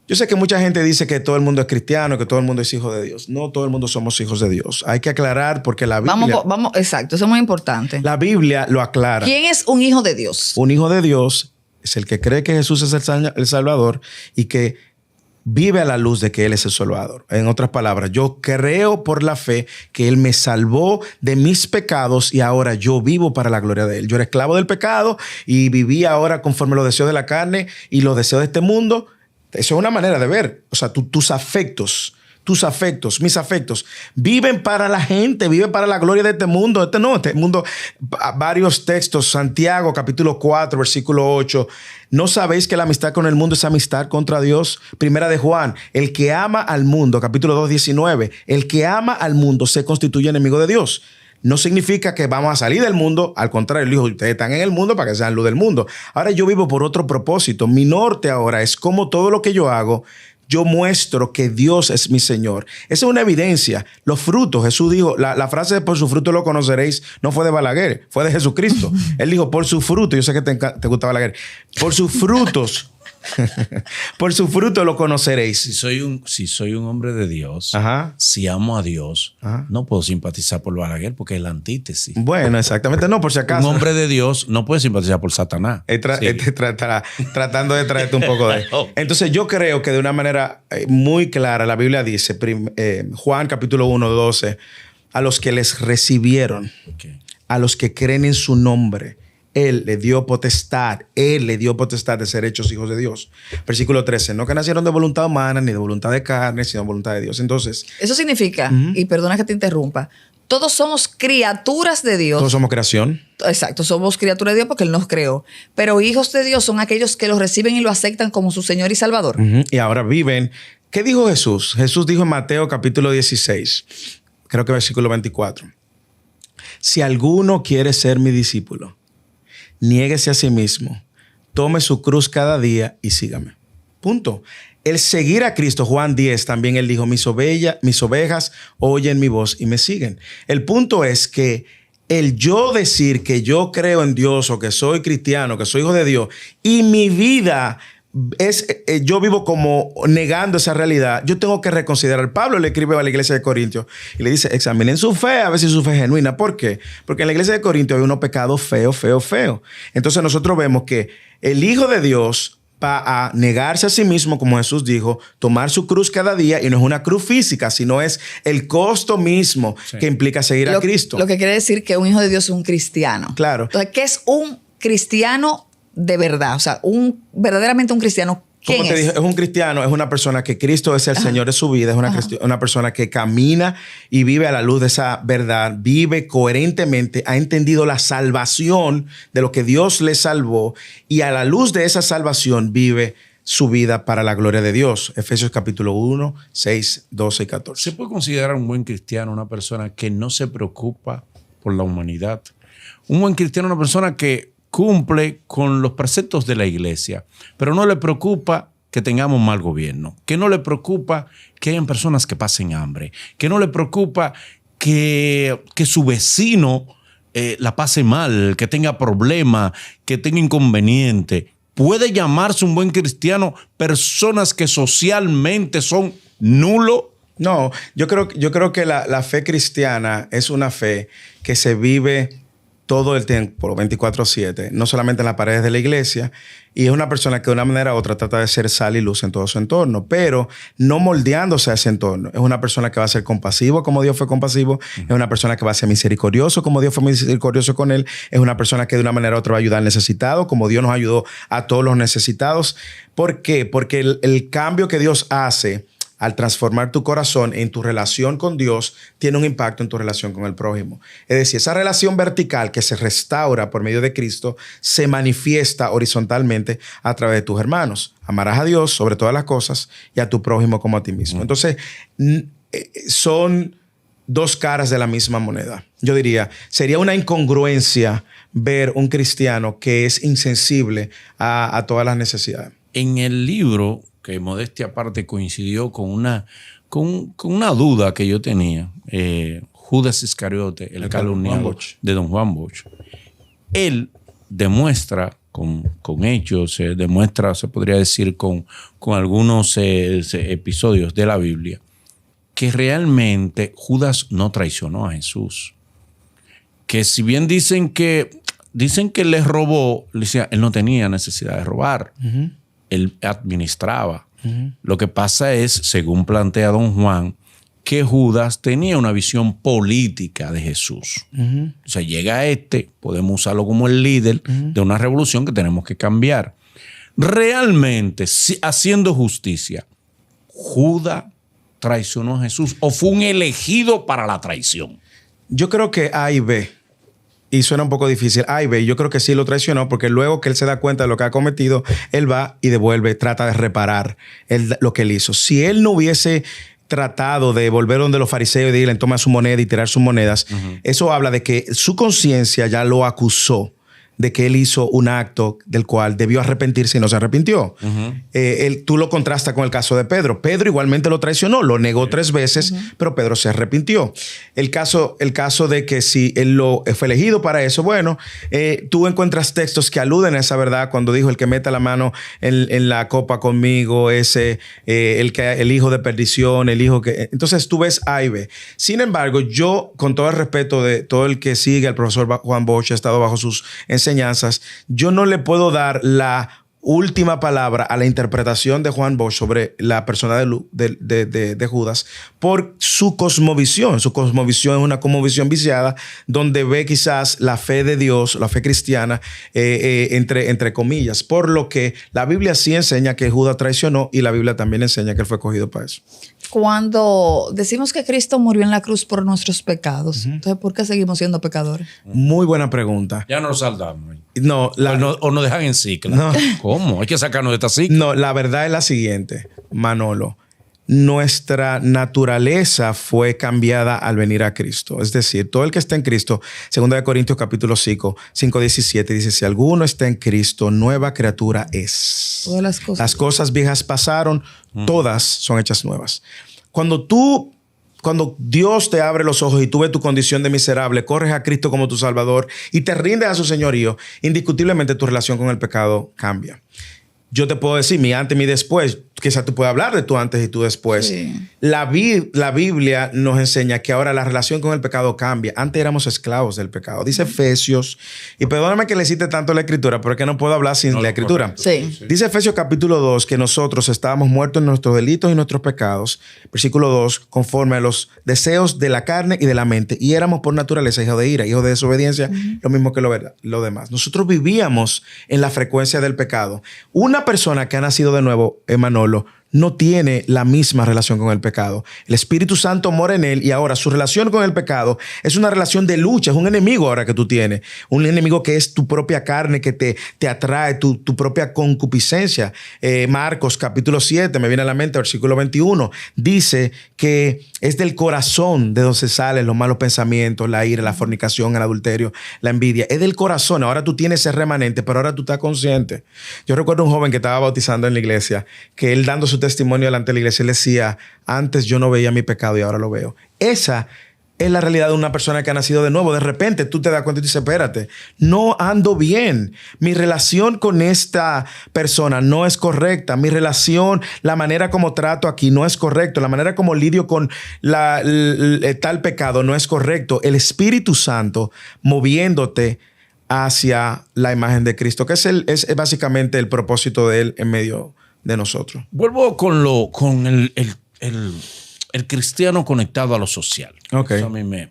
Yo sé que mucha gente dice que todo el mundo es cristiano, que todo el mundo es hijo de Dios. No todo el mundo somos hijos de Dios. Hay que aclarar porque la Biblia... Vamos, exacto, eso es muy importante. La Biblia lo aclara. ¿Quién es un hijo de Dios? Un hijo de Dios es el que cree que Jesús es el Salvador y que vive a la luz de que Él es el Salvador. En otras palabras, yo creo por la fe que Él me salvó de mis pecados y ahora yo vivo para la gloria de Él. Yo era esclavo del pecado y vivía ahora conforme los deseos de la carne y los deseos de este mundo. Eso es una manera de ver. O sea, tus afectos, mis afectos, viven para la gente, viven para la gloria de este mundo. Este mundo, varios textos, Santiago, capítulo 4, versículo 8. ¿No sabéis que la amistad con el mundo es amistad contra Dios? Primera de Juan, el que ama al mundo, capítulo 2, 19. El que ama al mundo se constituye enemigo de Dios. No significa que vamos a salir del mundo. Al contrario, el hijo, ustedes están en el mundo para que sean luz del mundo. Ahora yo vivo por otro propósito. Mi norte ahora es como todo lo que yo hago, yo muestro que Dios es mi Señor. Esa es una evidencia. Los frutos, Jesús dijo, la frase de por su fruto lo conoceréis, no fue de Balaguer, fue de Jesucristo. Él dijo, por su fruto, yo sé que te gusta Balaguer, por sus frutos. Por su fruto lo conoceréis. Si soy un hombre de Dios, Ajá. si amo a Dios, Ajá. no puedo simpatizar por Balaguer porque es la antítesis. Bueno, exactamente. No, por si acaso. Un hombre de Dios no puede simpatizar por Satanás. Tratando de traerte un poco de... Entonces yo creo que de una manera muy clara la Biblia dice, Juan capítulo 1, 12, a los que les recibieron, a los que creen en su nombre, Él le dio potestad de ser hechos hijos de Dios. Versículo 13, no que nacieron de voluntad humana ni de voluntad de carne, sino de voluntad de Dios. Entonces, eso significa, y perdona que te interrumpa, todos somos criaturas de Dios. todos somos creación. Exacto, somos criaturas de Dios porque Él nos creó. Pero hijos de Dios son aquellos que lo reciben y lo aceptan como su Señor y Salvador. Y ahora viven. ¿Qué dijo Jesús? Jesús dijo en Mateo capítulo 16, creo que versículo 24. Si alguno quiere ser mi discípulo, niéguese a sí mismo, tome su cruz cada día y sígame. Punto. El seguir a Cristo, Juan 10, también Él dijo, mis ovejas oyen mi voz y me siguen. El punto es que el yo decir que yo creo en Dios o que soy cristiano, que soy hijo de Dios y mi vida es, yo vivo como negando esa realidad, yo tengo que reconsiderar. Pablo le escribe a la iglesia de Corintios y le dice, examinen su fe, a ver si su fe es genuina. ¿Por qué? Porque en la iglesia de Corintios hay unos pecados feos. Entonces nosotros vemos que el Hijo de Dios va a negarse a sí mismo, como Jesús dijo, tomar su cruz cada día, y no es una cruz física, sino es el costo mismo que implica seguir a Cristo. Lo que quiere decir que un hijo de Dios es un cristiano. Claro. Entonces, ¿qué es un cristiano de verdad? O sea, verdaderamente un cristiano. Como te dije, es un cristiano, es una persona que Cristo es el Señor de su vida, es una persona que camina y vive a la luz de esa verdad, vive coherentemente, ha entendido la salvación de lo que Dios le salvó y a la luz de esa salvación vive su vida para la gloria de Dios. Efesios capítulo 1, 6, 12 y 14. ¿Se puede considerar un buen cristiano una persona que no se preocupa por la humanidad? Un buen cristiano es una persona que cumple con los preceptos de la iglesia, pero no le preocupa que tengamos mal gobierno, que no le preocupa que hayan personas que pasen hambre, que no le preocupa que su vecino la pase mal, que tenga problemas, que tenga inconveniente. ¿Puede llamarse un buen cristiano personas que socialmente son nulos? No, yo creo que la fe cristiana es una fe que se vive todo el tiempo, 24/7, no solamente en las paredes de la iglesia, y es una persona que de una manera u otra trata de ser sal y luz en todo su entorno, pero no moldeándose a ese entorno. Es una persona que va a ser compasivo como Dios fue compasivo, es una persona que va a ser misericordioso como Dios fue misericordioso con él, es una persona que de una manera u otra va a ayudar al necesitado como Dios nos ayudó a todos los necesitados. ¿Por qué? Porque el cambio que Dios hace al transformar tu corazón en tu relación con Dios, tiene un impacto en tu relación con el prójimo. Es decir, esa relación vertical que se restaura por medio de Cristo se manifiesta horizontalmente a través de tus hermanos. Amarás a Dios sobre todas las cosas y a tu prójimo como a ti mismo. Entonces, son dos caras de la misma moneda. Yo diría, sería una incongruencia ver un cristiano que es insensible a todas las necesidades. En el libro, que modestia aparte coincidió con una duda que yo tenía, Judas Iscariote, el calumniador de Don Juan Bosch, él demuestra con hechos, demuestra, se podría decir, con algunos episodios de la Biblia, que realmente Judas no traicionó a Jesús. Que si bien dicen que les robó, él no tenía necesidad de robar. Uh-huh. Él administraba. Uh-huh. Lo que pasa es, según plantea Don Juan, que Judas tenía una visión política de Jesús. Uh-huh. O sea, llega podemos usarlo como el líder de una revolución que tenemos que cambiar. Realmente, haciendo justicia, ¿Judas traicionó a Jesús o fue un elegido para la traición? Yo creo que A y B. Y suena un poco difícil. A y B, yo creo que sí lo traicionó porque luego que él se da cuenta de lo que ha cometido, él va y devuelve, trata de reparar lo que él hizo. Si él no hubiese tratado de volver donde los fariseos y decirle, toma su moneda y tirar sus monedas, eso habla de que su conciencia ya lo acusó de que él hizo un acto del cual debió arrepentirse y no se arrepintió. Tú lo contrastas con el caso de Pedro. Pedro igualmente lo traicionó, lo negó 3 veces, pero Pedro se arrepintió. El caso de que si él fue elegido para eso, bueno, tú encuentras textos que aluden a esa verdad cuando dijo, el que meta la mano en la copa conmigo, el hijo de perdición, el hijo que... Entonces tú ves A y B. Sin embargo, yo, con todo el respeto de todo el que sigue al profesor Juan Bosch, ha estado bajo sus enseñanzas, yo no le puedo dar la última palabra a la interpretación de Juan Bosch sobre la persona de Judas por su cosmovisión. Su cosmovisión es una cosmovisión viciada donde ve quizás la fe de Dios, la fe cristiana, entre comillas. Por lo que la Biblia sí enseña que Judas traicionó y la Biblia también enseña que él fue cogido para eso. Cuando decimos que Cristo murió en la cruz por nuestros pecados, entonces ¿por qué seguimos siendo pecadores? Muy buena pregunta. Ya nos saldamos. No, o nos dejan en ciclo. No. ¿Cómo? Hay que sacarnos de esta ciclo. No, la verdad es la siguiente, Manolo. Nuestra naturaleza fue cambiada al venir a Cristo. Es decir, todo el que está en Cristo, 2 Corintios capítulo 5:17, dice, si alguno está en Cristo, nueva criatura es. Todas las cosas viejas pasaron, todas son hechas nuevas. Cuando Dios te abre los ojos y tú ves tu condición de miserable, corres a Cristo como tu Salvador y te rindes a su señorío, indiscutiblemente tu relación con el pecado cambia. Yo te puedo decir mi antes y mi después. Quizás tú puedes hablar de tu antes y tu después. Sí. La Biblia nos enseña que ahora la relación con el pecado cambia. Antes éramos esclavos del pecado. Dice Efesios, y perdóname que le cite tanto la Escritura, pero es que no puedo hablar sin la Escritura. Sí. Dice Efesios capítulo 2 que nosotros estábamos muertos en nuestros delitos y nuestros pecados. Versículo 2, conforme a los deseos de la carne y de la mente. Y éramos por naturaleza hijos de ira, hijos de desobediencia, lo mismo que lo demás. Nosotros vivíamos en la frecuencia del pecado. Una persona que ha nacido de nuevo, Manolo, no tiene la misma relación con el pecado. El Espíritu Santo mora en él y ahora su relación con el pecado es una relación de lucha, es un enemigo ahora que tú tienes. Un enemigo que es tu propia carne, que te atrae, tu propia concupiscencia. Marcos capítulo 7, me viene a la mente, versículo 21, dice que es del corazón de donde salen los malos pensamientos, la ira, la fornicación, el adulterio, la envidia. Es del corazón. Ahora tú tienes ese remanente, pero ahora tú estás consciente. Yo recuerdo un joven que estaba bautizando en la iglesia, que él dando su testimonio delante de la iglesia, él decía, antes yo no veía mi pecado y ahora lo veo. Esa es la realidad de una persona que ha nacido de nuevo. De repente tú te das cuenta y dices, espérate, no ando bien. Mi relación con esta persona no es correcta. Mi relación, la manera como trato aquí no es correcto. La manera como lidio con tal pecado no es correcto. El Espíritu Santo moviéndote hacia la imagen de Cristo, que es básicamente el propósito de Él en medio de nosotros. Vuelvo con el cristiano conectado a lo social. Ok. Eso a mí me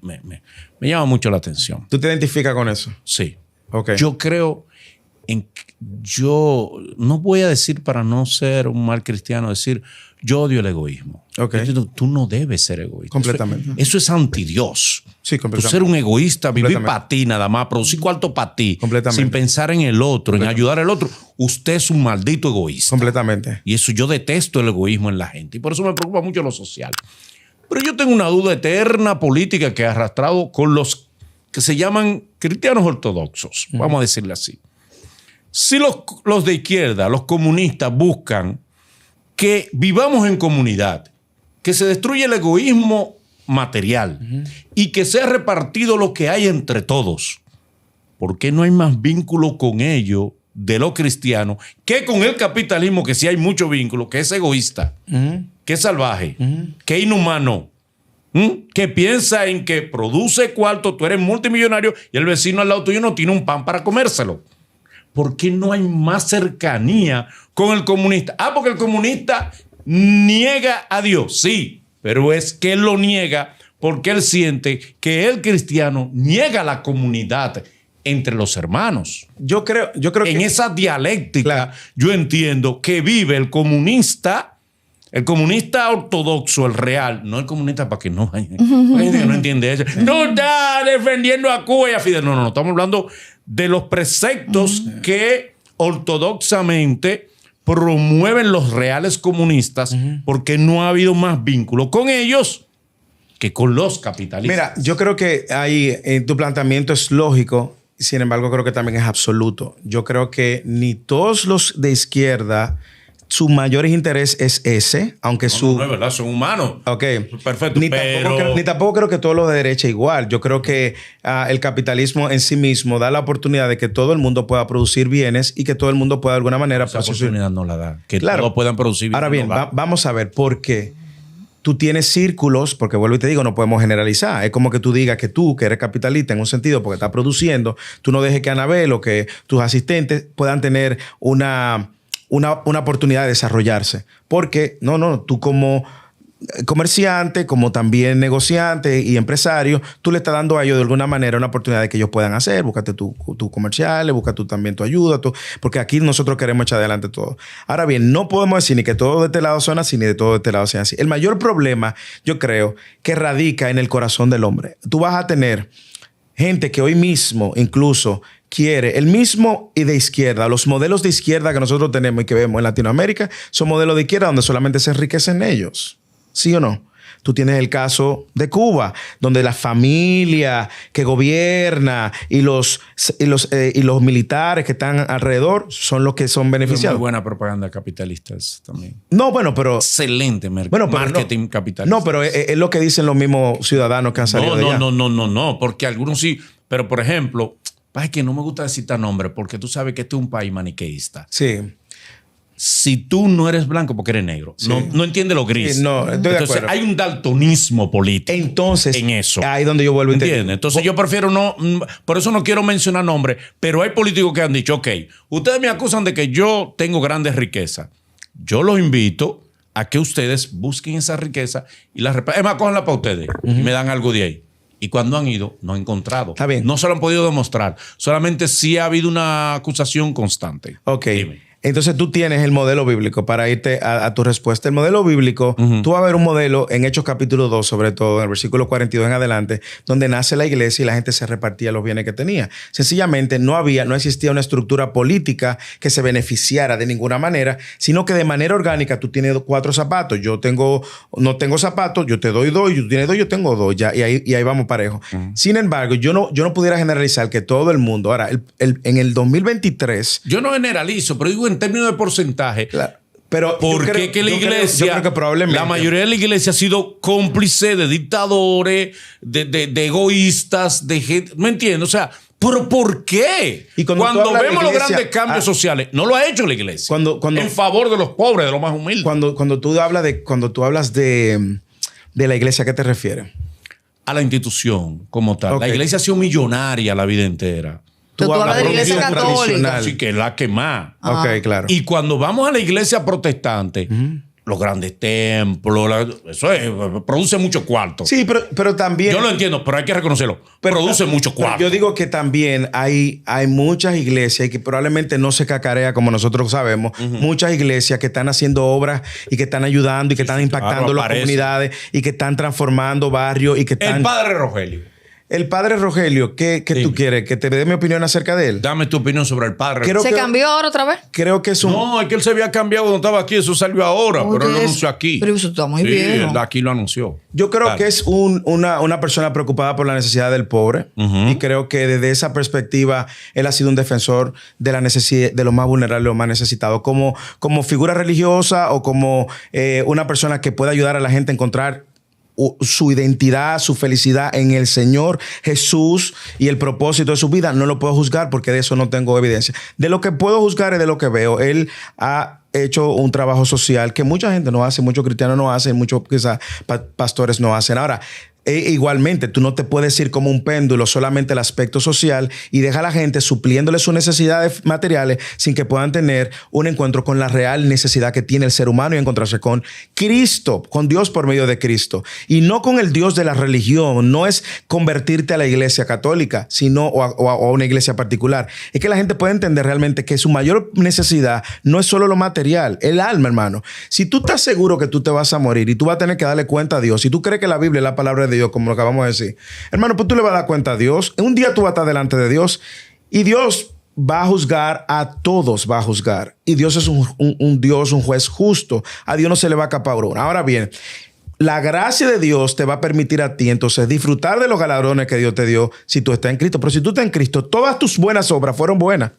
llama mucho la atención. ¿Tú te identificas con eso? Sí. Ok. Yo creo yo no voy a decir, para no ser un mal cristiano, decir yo odio el egoísmo. Ok. Tú no debes ser egoísta. Completamente. Eso es anti-Dios. Sí, Tú completamente. ser un egoísta, vivir para ti nada más, producir cuarto para ti, Completamente. sin pensar en el otro, en ayudar al otro. Usted es un maldito egoísta. Completamente. Y eso, yo detesto el egoísmo en la gente. Y por eso me preocupa mucho lo social. Pero yo tengo una duda eterna política que he arrastrado con los que se llaman cristianos ortodoxos. Vamos a decirle así. Si los de izquierda, los comunistas, buscan que vivamos en comunidad, que se destruya el egoísmo material y que sea repartido lo que hay entre todos, ¿por qué no hay más vínculo con ello de lo cristiano que con el capitalismo, que sí hay mucho vínculo, que es egoísta, que es salvaje, que es inhumano, que piensa en que produce cuarto, tú eres multimillonario y el vecino al lado tuyo no tiene un pan para comérselo? ¿Por qué no hay más cercanía con el comunista? Porque el comunista niega a Dios, sí, pero es que él lo niega porque él siente que el cristiano niega la comunidad entre los hermanos. Yo creo que En esa dialéctica, Claro. yo entiendo que vive el comunista ortodoxo, el real, no el comunista, para que no hay gente que no entiende eso. No está defendiendo a Cuba y a Fidel. No, estamos hablando de los preceptos que ortodoxamente promueven los reales comunistas, porque no ha habido más vínculo con ellos que con los capitalistas. Mira, yo creo que ahí tu planteamiento es lógico, sin embargo creo que también es absoluto. Yo creo que ni todos los de izquierda, su mayor interés es ese, aunque No es verdad, son humanos. Ok. Perfecto, Ni tampoco creo que todos los de derecha igual. Yo creo que el capitalismo en sí mismo da la oportunidad de que todo el mundo pueda producir bienes y que todo el mundo pueda de alguna manera... Esa oportunidad no la da. Que Claro. todos puedan producir. Ahora bien, no da. vamos a ver por qué. Tú tienes círculos, porque vuelvo y te digo, no podemos generalizar. Es como que tú digas que tú, que eres capitalista en un sentido porque estás produciendo, tú no dejes que Anabel o que tus asistentes puedan tener una oportunidad de desarrollarse. Porque, tú como comerciante, como también negociante y empresario, tú le estás dando a ellos de alguna manera una oportunidad de que ellos puedan hacer. Búscate tus comerciales, busca tú también tu ayuda, porque aquí nosotros queremos echar adelante todo. Ahora bien, no podemos decir ni que todo de este lado son así, ni de todo de este lado sea así. El mayor problema, yo creo, que radica en el corazón del hombre. Tú vas a tener gente que hoy mismo incluso quiere el mismo y de izquierda. Los modelos de izquierda que nosotros tenemos y que vemos en Latinoamérica son modelos de izquierda donde solamente se enriquecen ellos. ¿Sí o no? Tú tienes el caso de Cuba, donde la familia que gobierna y los militares que están alrededor son los que son beneficiados. Muy buena propaganda capitalista también. No, bueno, pero... Excelente marketing capitalista. No, pero es lo que dicen los mismos ciudadanos que han salido de allá. No, porque algunos sí. Pero, por ejemplo, es que no me gusta citar nombres porque tú sabes que este es un país maniqueísta. Sí. Si tú no eres blanco porque eres negro, Sí. no entiendes lo gris. Sí, no, estoy de Entonces acuerdo. hay un daltonismo político. Entonces, en eso. ahí donde yo vuelvo y te ¿Entiendes? digo. Entonces yo prefiero no, por eso no quiero mencionar nombres, pero hay políticos que han dicho, ok, ustedes me acusan de que yo tengo grandes riquezas. Yo los invito a que ustedes busquen esa riqueza y la repartan. Es más, cójanla para ustedes y me dan algo de ahí. Y cuando han ido, no han encontrado. Está bien. No se lo han podido demostrar. Solamente sí ha habido una acusación constante. Ok. Dime. Entonces tú tienes el modelo bíblico para irte a tu respuesta. El modelo bíblico, tú vas a ver un modelo en Hechos capítulo 2, sobre todo en el versículo 42 en adelante, donde nace la iglesia y la gente se repartía los bienes que tenía. Sencillamente no existía una estructura política que se beneficiara de ninguna manera, sino que de manera orgánica tú tienes 4 zapatos. No tengo zapatos, yo te doy 2, tú tienes 2, yo tengo 2, ya, y ahí vamos parejo. Sin embargo, yo no pudiera generalizar que todo el mundo, ahora, en el 2023... Yo no generalizo, pero digo en términos de porcentaje. Claro. Pero ¿Por qué que la iglesia, yo creo que probablemente la mayoría de la iglesia ha sido cómplice de dictadores, de egoístas, de gente, ¿me entiendes? O sea, ¿pero por qué? Y cuando tú hablas de vemos los iglesia, grandes cambios sociales, no lo ha hecho la iglesia. Cuando- en favor de los pobres, de los más humildes. Cuando tú hablas de la iglesia, ¿a qué te refieres? A la institución como tal. Ok. La iglesia ha sido millonaria la vida entera. Tú hablas de la religión iglesia católica. tradicional. Así que es la que más. Ok, claro. Y cuando vamos a la iglesia protestante, los grandes templos, eso produce mucho cuarto. Sí, pero también... Yo lo entiendo, pero hay que reconocerlo. Produce mucho pero cuarto. yo digo que también hay muchas iglesias y que probablemente no se cacarea como nosotros sabemos. Muchas iglesias que están haciendo obras y que están ayudando y que están impactando claro, las aparece. comunidades y que están transformando barrios y que están... El padre Rogelio. El padre Rogelio, ¿qué tú quieres? ¿Que te dé mi opinión acerca de él? Dame tu opinión sobre el padre. Creo ¿Se que- cambió ahora otra vez? Creo que es un... No, es que él se había cambiado cuando estaba aquí. Eso salió ahora, Oye, pero él lo eso- anunció aquí. pero eso está muy Sí, viejo. él aquí lo anunció. Yo creo Claro. que es una persona preocupada por la necesidad del pobre y creo que desde esa perspectiva él ha sido un defensor de la necesidad de los más vulnerables, los más necesitados, como figura religiosa o como una persona que puede ayudar a la gente a encontrar su identidad, su felicidad en el Señor Jesús y el propósito de su vida. No lo puedo juzgar porque de eso no tengo evidencia. De lo que puedo juzgar es de lo que veo. Él ha hecho un trabajo social que mucha gente no hace, muchos cristianos no hacen, muchos quizás pastores no hacen. Ahora, igualmente, tú no te puedes ir como un péndulo solamente el aspecto social y deja a la gente supliéndole sus necesidades materiales sin que puedan tener un encuentro con la real necesidad que tiene el ser humano y encontrarse con Cristo, con Dios por medio de Cristo. Y no con el Dios de la religión. No es convertirte a la iglesia católica, sino o a una iglesia particular. Es que la gente puede entender realmente que su mayor necesidad no es solo lo material, el alma, hermano. Si tú estás seguro que tú te vas a morir y tú vas a tener que darle cuenta a Dios, si tú crees que la Biblia es la palabra de Dios, como lo acabamos de decir, hermano, pues tú le vas a dar cuenta a Dios. Un día tú vas a estar delante de Dios y Dios va a juzgar, a todos va a juzgar. Y Dios es un Dios, un juez justo. A Dios no se le va a escapar uno. Ahora bien, la gracia de Dios te va a permitir a ti entonces disfrutar de los galardones que Dios te dio si tú estás en Cristo. Pero si tú estás en Cristo, todas tus buenas obras fueron buenas.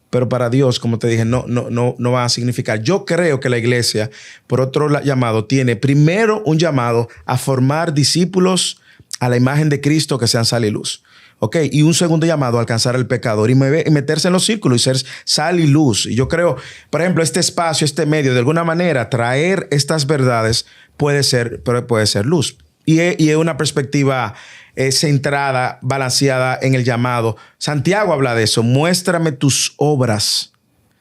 Pero para Dios, como te dije, no va a significar. Yo creo que la iglesia, por otro llamado, tiene primero un llamado a formar discípulos a la imagen de Cristo que sean sal y luz. ¿Ok? Y un segundo llamado a alcanzar al pecador y meterse en los círculos y ser sal y luz. Y yo creo, por ejemplo, este espacio, este medio, de alguna manera, traer estas verdades puede ser luz. Y es una perspectiva centrada, balanceada en el llamado. Santiago habla de eso. Muéstrame tus obras.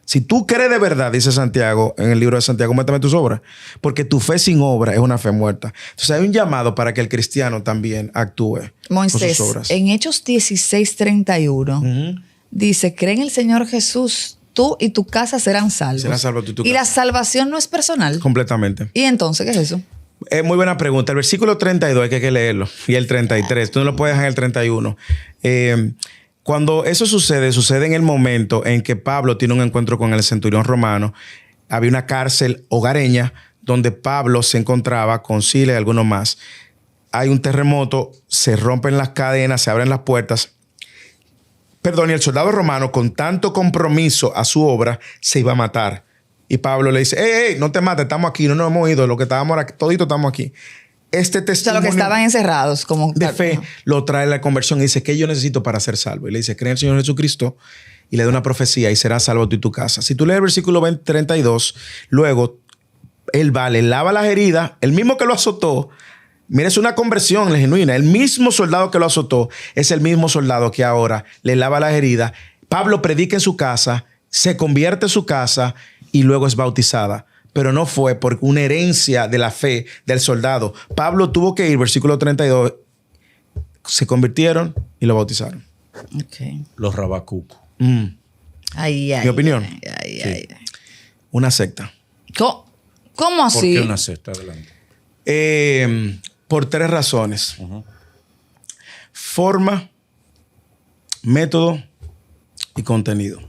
Si tú crees de verdad, dice Santiago en el libro de Santiago, muéstrame tus obras. Porque tu fe sin obra es una fe muerta. Entonces hay un llamado para que el cristiano también actúe Moisés, con sus obras. en Hechos 16:31 dice, cree en el Señor Jesús, tú y tu casa serán salvos. Serán salvos tú y tu Y la casa. salvación no es personal. Completamente. ¿Y entonces qué es eso? Muy buena pregunta. El versículo 32 hay que leerlo. Y el 33. Tú no lo puedes dejar en el 31. Cuando eso sucede en el momento en que Pablo tiene un encuentro con el centurión romano. Había una cárcel hogareña donde Pablo se encontraba con Silas y algunos más. Hay un terremoto, se rompen las cadenas, se abren las puertas. Y el soldado romano, con tanto compromiso a su obra, se iba a matar. Y Pablo le dice, hey, no te mates, estamos aquí, no nos hemos ido, lo que estábamos ahora, todito estamos aquí. Este O sea, testimonio los que estaban encerrados. Como de fe lo trae la conversión y dice, ¿qué yo necesito para ser salvo? Y le dice, cree en el Señor Jesucristo y le da una profecía y serás salvo tú y tu casa. Si tú lees el versículo 32, luego él va, le lava las heridas, el mismo que lo azotó. Mira, es una conversión genuina. El mismo soldado que lo azotó es el mismo soldado que ahora le lava las heridas. Pablo predica en su casa, se convierte en su casa y luego es bautizada. Pero no fue por una herencia de la fe del soldado. Pablo tuvo que ir, versículo 32, se convirtieron y lo bautizaron. Okay. Los rabacucos. Ay, Mi opinión. Ay. Una secta. ¿Cómo ¿Por así? qué una cesta? Adelante. Por 3 razones. Forma, método y contenido.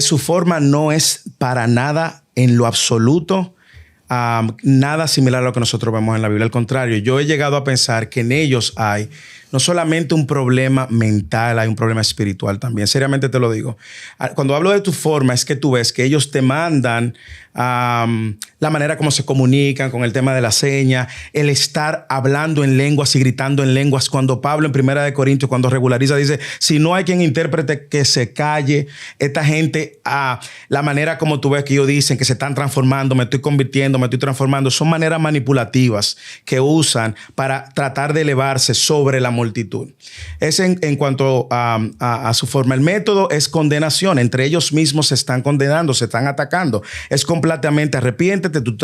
Su forma no es para nada en lo absoluto nada similar a lo que nosotros vemos en la Biblia. Al contrario, yo he llegado a pensar que en ellos hay no solamente un problema mental, hay un problema espiritual también. Seriamente te lo digo. Cuando hablo de tu forma, es que tú ves que ellos te mandan la manera como se comunican con el tema de la seña, el estar hablando en lenguas y gritando en lenguas. Cuando Pablo en 1 Corintios, cuando regulariza, dice, si no hay quien interprete, que se calle. Esta gente, la manera como tú ves que ellos dicen que se están transformando, me estoy convirtiendo, me estoy transformando, son maneras manipulativas que usan para tratar de elevarse sobre la multitud. Es en cuanto a su forma. El método es condenación. Entre ellos mismos se están condenando, se están atacando. Es completamente arrepiéntete, tú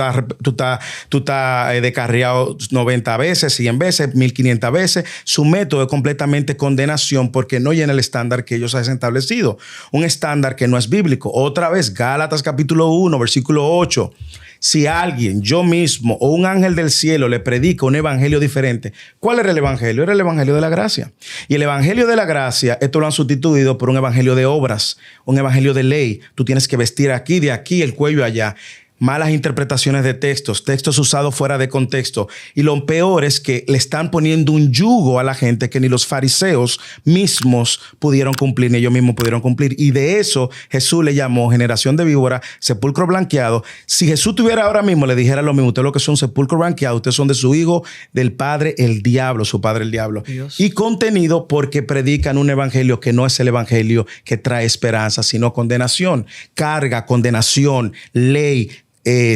estás descarriado 90 veces, 100 veces, 1500 veces. Su método es completamente condenación porque no llena el estándar que ellos han establecido. Un estándar que no es bíblico. Otra vez, Gálatas capítulo 1, versículo 8. Si alguien, yo mismo o un ángel del cielo le predica un evangelio diferente, ¿cuál era el evangelio? Era el evangelio de la gracia. Y el evangelio de la gracia, esto lo han sustituido por un evangelio de obras, un evangelio de ley. Tú tienes que vestir aquí, de aquí, el cuello allá. Malas interpretaciones de textos usados fuera de contexto. Y lo peor es que le están poniendo un yugo a la gente que ni los fariseos mismos pudieron cumplir, ni ellos mismos pudieron cumplir. Y de eso Jesús le llamó generación de víbora, sepulcro blanqueado. Si Jesús tuviera ahora mismo, le dijera lo mismo, ustedes lo que son sepulcro blanqueado, ustedes son de su hijo, del padre el diablo, su padre el diablo. Dios. Y contenido porque predican un evangelio que no es el evangelio que trae esperanza, sino condenación, carga, condenación, ley,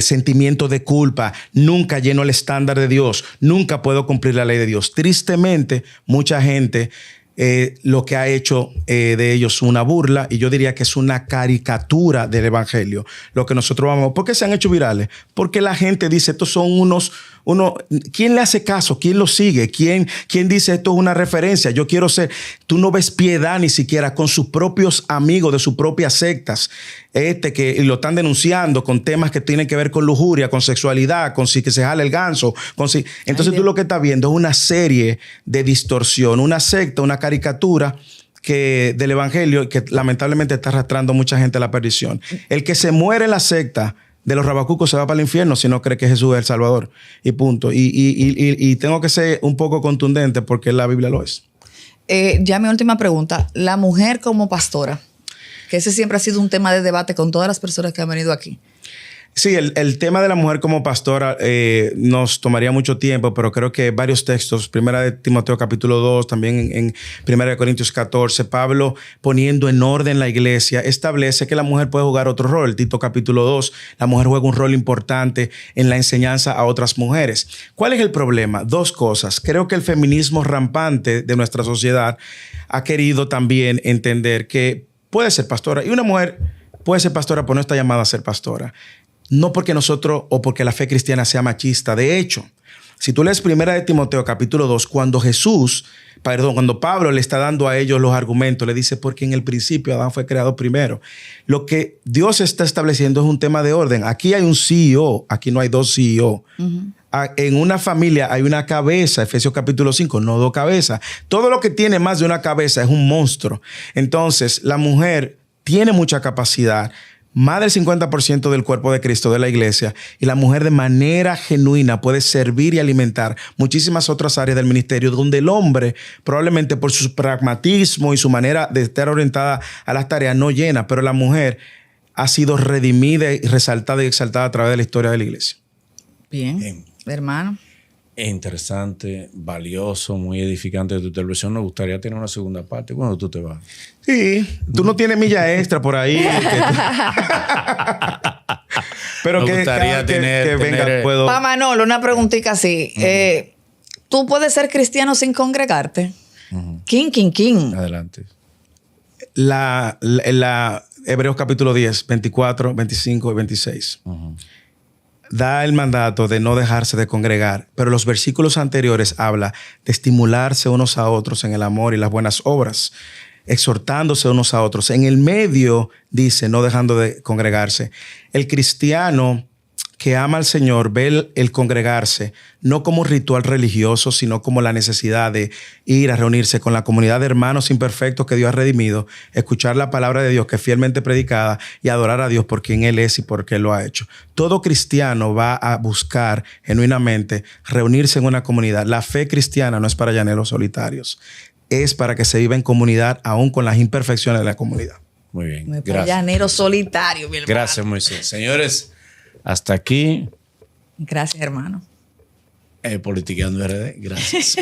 sentimiento de culpa. Nunca lleno el estándar de Dios, nunca puedo cumplir la ley de Dios. Tristemente, mucha gente lo que ha hecho de ellos una burla, y yo diría que es una caricatura del evangelio. Lo que nosotros vamos, ¿por qué se han hecho virales? Porque la gente dice, estos son ¿quién le hace caso? ¿Quién lo sigue? ¿Quién dice esto es una referencia? Yo quiero ser. Tú no ves piedad ni siquiera con sus propios amigos de sus propias sectas, que lo están denunciando con temas que tienen que ver con lujuria, con sexualidad, con si que se jale el ganso. Entonces tú lo que estás viendo es una serie de distorsión, una secta, una caricatura del evangelio que lamentablemente está arrastrando a mucha gente a la perdición. El que se muere en la secta de los rabacucos se va para el infierno si no cree que Jesús es el Salvador. Y punto. Y tengo que ser un poco contundente porque la Biblia lo es. Ya mi última pregunta. La mujer como pastora, que ese siempre ha sido un tema de debate con todas las personas que han venido aquí. Sí, el tema de la mujer como pastora nos tomaría mucho tiempo, pero creo que varios textos, primera de Timoteo capítulo 2, también en primera de Corintios 14, Pablo poniendo en orden la iglesia, establece que la mujer puede jugar otro rol. Tito capítulo 2, la mujer juega un rol importante en la enseñanza a otras mujeres. ¿Cuál es el problema? Dos cosas. Creo que el feminismo rampante de nuestra sociedad ha querido también entender que puede ser pastora, y una mujer puede ser pastora, pero no está llamada a ser pastora. No porque nosotros o porque la fe cristiana sea machista. De hecho, si tú lees primera de Timoteo capítulo 2, cuando Pablo le está dando a ellos los argumentos, le dice, porque en el principio Adán fue creado primero. Lo que Dios está estableciendo es un tema de orden. Aquí hay un CEO, aquí no hay dos CEO. Uh-huh. En una familia hay una cabeza, Efesios capítulo 5, no dos cabezas. Todo lo que tiene más de una cabeza es un monstruo. Entonces, la mujer tiene mucha capacidad, más del 50% del cuerpo de Cristo, de la iglesia, y la mujer de manera genuina puede servir y alimentar muchísimas otras áreas del ministerio donde el hombre probablemente por su pragmatismo y su manera de estar orientada a las tareas no llena, pero la mujer ha sido redimida y resaltada y exaltada a través de la historia de la iglesia. Bien. Hermano. Interesante, valioso, muy edificante de tu televisión. Nos gustaría tener una segunda parte. ¿Cuándo tú te vas? Sí, tú no tienes milla extra por ahí. Pero nos gustaría tener, venga, puedo. Pa Manolo, una preguntita así. ¿Tú puedes ser cristiano sin congregarte? Uh-huh. ¿Quién? Adelante. La Hebreos capítulo 10, 24, 25 y 26. Uh-huh. Da el mandato de no dejarse de congregar, pero los versículos anteriores habla de estimularse unos a otros en el amor y las buenas obras, exhortándose unos a otros. En el medio dice no dejando de congregarse. El cristiano que ama al Señor ve el congregarse no como un ritual religioso, sino como la necesidad de ir a reunirse con la comunidad de hermanos imperfectos que Dios ha redimido, escuchar la palabra de Dios que es fielmente predicada y adorar a Dios por quien Él es y por qué Él lo ha hecho. Todo cristiano va a buscar genuinamente reunirse en una comunidad. La fe cristiana no es para llaneros solitarios, es para que se viva en comunidad aún con las imperfecciones de la comunidad. Muy bien. No es para Gracias. llanero solitario, mi hermano. Gracias, Moisés. Señores, hasta aquí Gracias, hermano. Politiqueando RD. Gracias.